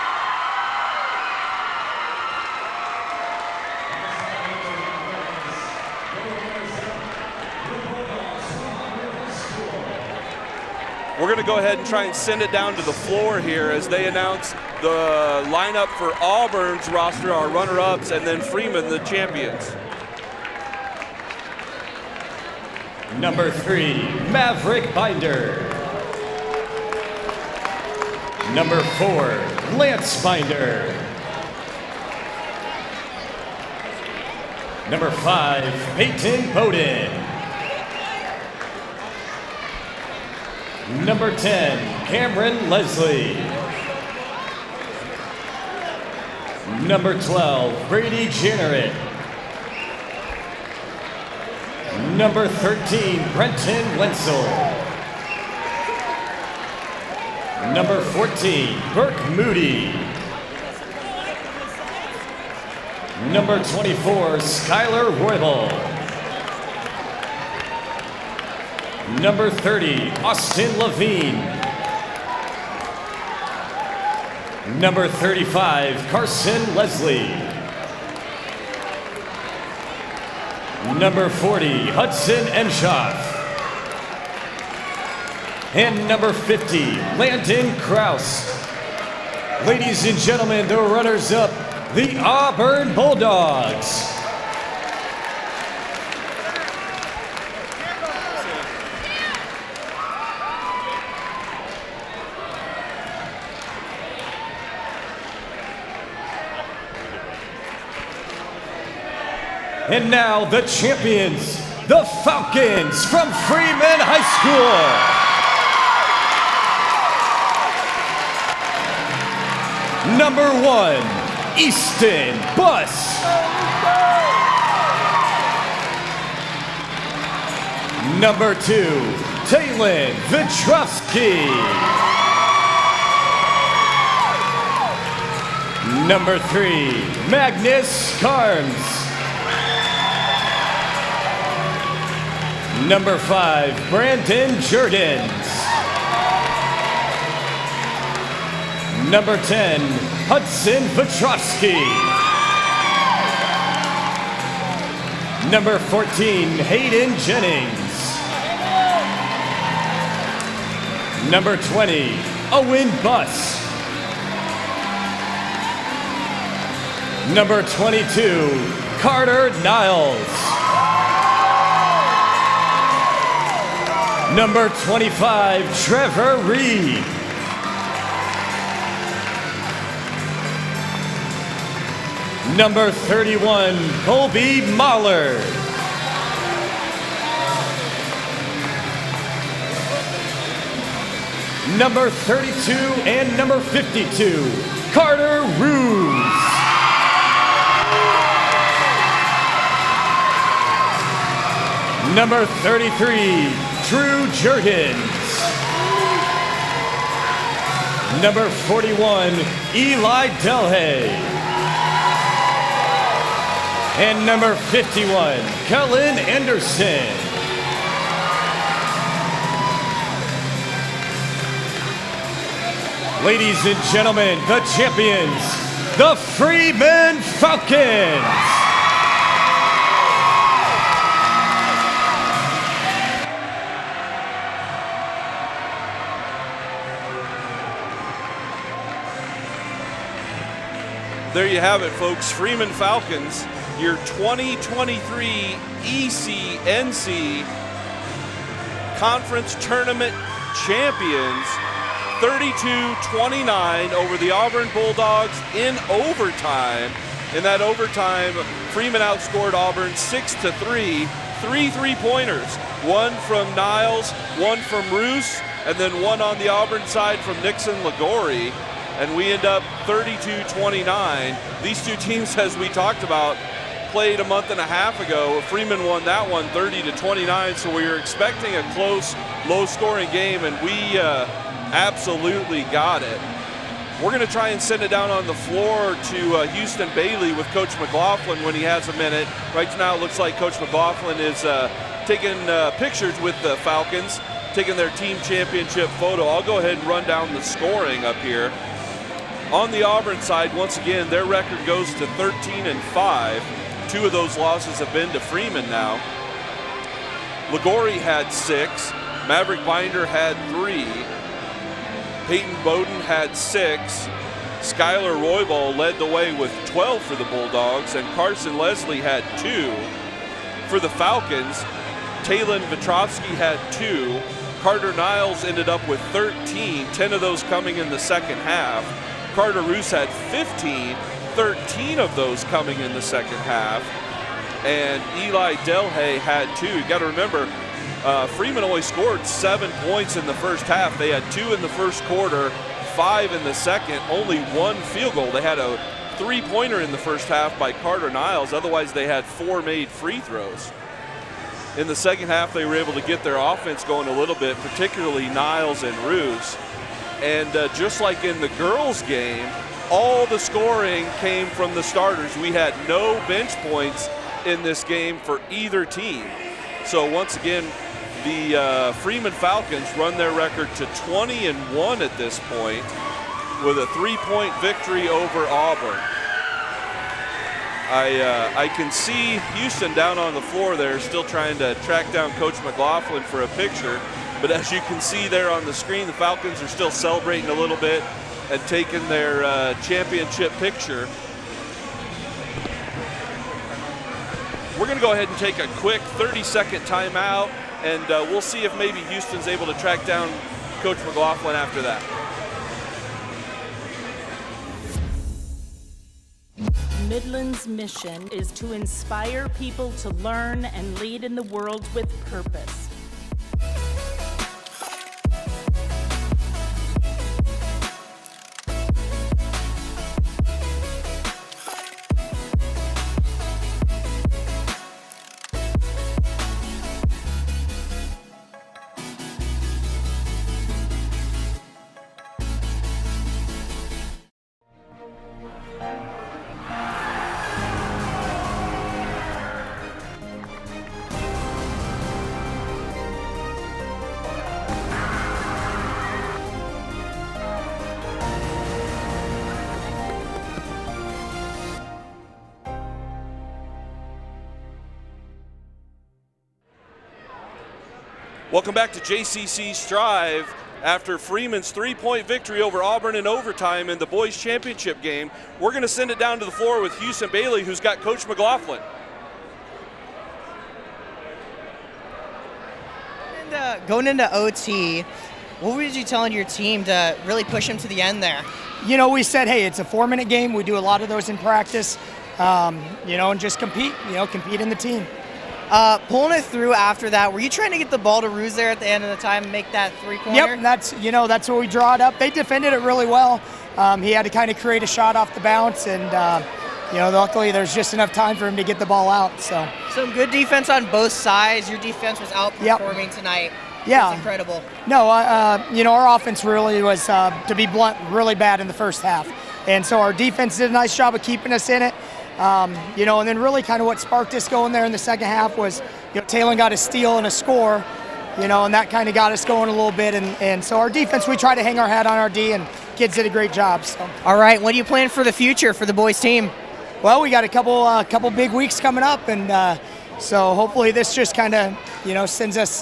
We're going to go ahead and try and send it down to the floor here as they announce the lineup for Auburn's roster, our runner-ups, and then Freeman, the champions. Number 3, Maverick Binder. Number 4, Lance Binder. Number 5, Peyton Bowden. Number 10, Cameron Leslie. Number 12, Brady Jenneret. Number 13, Brenton Wenzel. Number 14, Burke Moody. Number 24, Skylar Roybal. Number 30, Austin Levine. Number 35, Carson Leslie. Number 40, Hudson Emshoff. And number 50, Landon Kraus. Ladies and gentlemen, the runners-up, the Auburn Bulldogs. And now the champions, the Falcons from Freeman High School. Number 1, Easton Buss. Number 2, Taylin Vitrovsky. Number 3, Magnus Carnes. Number 5, Brandon Jordans. Number 10, Hudson Vitrovsky. Number 14, Hayden Jennings. Number 20, Owen Buss. Number 22, Carter Niles. Number 25, Trevor Reed. Number 31, Colby Mahler. Number 32 and number 52, Carter Ruse. Number 33, Drew Jurgens. Number 41, Eli Delhay. And number 51, Kellen Anderson. Ladies and gentlemen, the champions, the Freeman Falcons. There you have it, folks. Freeman Falcons, your 2023 ECNC Conference Tournament Champions, 32-29 over the Auburn Bulldogs in overtime. In that overtime, Freeman outscored Auburn 6-3, 3 3-pointers, one from Niles, one from Roos, and then one on the Auburn side from Nixon Ligori. And we end up 32-29. These two teams, as we talked about, played a month and a half ago. Freeman won that one 30-29, so we were expecting a close, low-scoring game, and we absolutely got it. We're going to try and send it down on the floor to Houston Bailey with Coach McLaughlin when he has a minute. Right now it looks like Coach McLaughlin is taking pictures with the Falcons, taking their team championship photo. I'll go ahead and run down the scoring up here. On the Auburn side, once again, their record goes to 13-5. 2 of those losses have been to Freeman now. Liguori had 6. Maverick Binder had 3. Peyton Bowden had 6. Skylar Roybal led the way with 12 for the Bulldogs, and Carson Leslie had 2. For the Falcons, Talon Vitrovsky had 2. Carter Niles ended up with 13, 10 of those coming in the second half. Carter Ruse had 15, 13 of those coming in the second half. And Eli Delhay had 2. You got to remember, Freeman only scored 7 points in the first half. They had 2 in the first quarter, 5 in the second, only 1 field goal. They had a 3-pointer in the first half by Carter Niles. Otherwise, they had 4 made free throws. In the second half, they were able to get their offense going a little bit, particularly Niles and Ruse. And just like in the girls' game, all the scoring came from the starters. We had no bench points in this game for either team. So once again, the Freeman Falcons run their record to 20-1 at this point with a 3-point victory over Auburn. I can see Houston down on the floor there, still trying to track down Coach McLaughlin for a picture. But as you can see there on the screen, the Falcons are still celebrating a little bit and taking their championship picture. We're going to go ahead and take a quick 30-second timeout, and we'll see if maybe Houston's able to track down Coach McLaughlin after that. Midland's mission is to inspire people to learn and lead in the world with purpose. Welcome back to JCC Striv. After Freeman's 3-point victory over Auburn in overtime in the boys championship game, we're going to send it down to the floor with Houston Bailey, who's got Coach McLaughlin. And going into OT, what were you telling your team to really push them to the end there? You know, we said, hey, it's a 4-minute game. We do a lot of those in practice, and just compete in the team. Pulling it through after that, were you trying to get the ball to Ruse there at the end of the time and make that 3-pointer? Yep, that's what we draw it up. They defended it really well. He had to kind of create a shot off the bounce, and luckily there's just enough time for him to get the ball out. So some good defense on both sides. Your defense was outperforming tonight. Yeah, it's incredible. No, our offense really was, to be blunt, really bad in the first half, and so our defense did a nice job of keeping us in it. And then really kind of what sparked us going there in the second half was, Talon got a steal and a score, and that kind of got us going a little bit. And so our defense, we try to hang our hat on our D, and kids did a great job. So. All right, what do you plan for the future for the boys team? Well, we got a couple big weeks coming up, and so hopefully this just kind of, sends us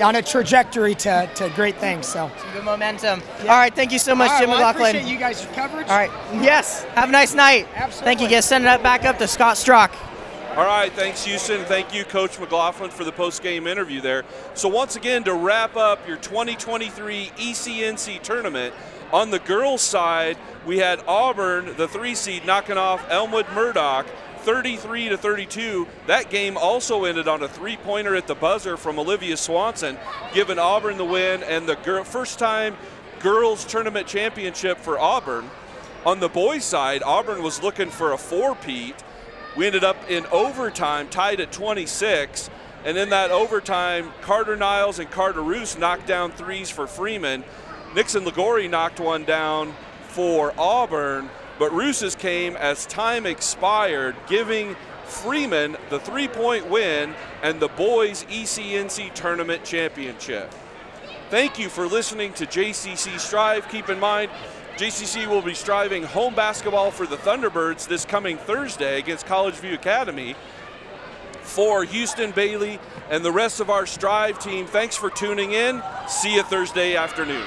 on a trajectory to great things. So some good momentum. Yeah. All right, thank you so much, Jim McLaughlin. I appreciate you guys' coverage. All right, yes, have a nice night. Absolutely. Thank you, guys. Send it back up to Scott Strock. All right, thanks, Houston. Thank you, Coach McLaughlin, for the post-game interview there. So once again, to wrap up your 2023 ECNC Tournament, on the girls' side, we had Auburn, the 3 seed, knocking off Elmwood Murdoch 33-32. That game also ended on a 3-pointer at the buzzer from Olivia Swanson, giving Auburn the win and the first-time girls tournament championship for Auburn. On the boys' side, Auburn was looking for a 4-peat We ended up in overtime, tied at 26. And in that overtime, Carter Niles and Carter Ruse knocked down threes for Freeman. Nixon Ligori knocked one down for Auburn, but Ruse's came as time expired, giving Freeman the 3-point win and the boys ECNC Tournament Championship. Thank you for listening to JCC Striv. Keep in mind, JCC will be striving home basketball for the Thunderbirds this coming Thursday against College View Academy. For Houston, Bailey, and the rest of our Striv team, thanks for tuning in. See you Thursday afternoon.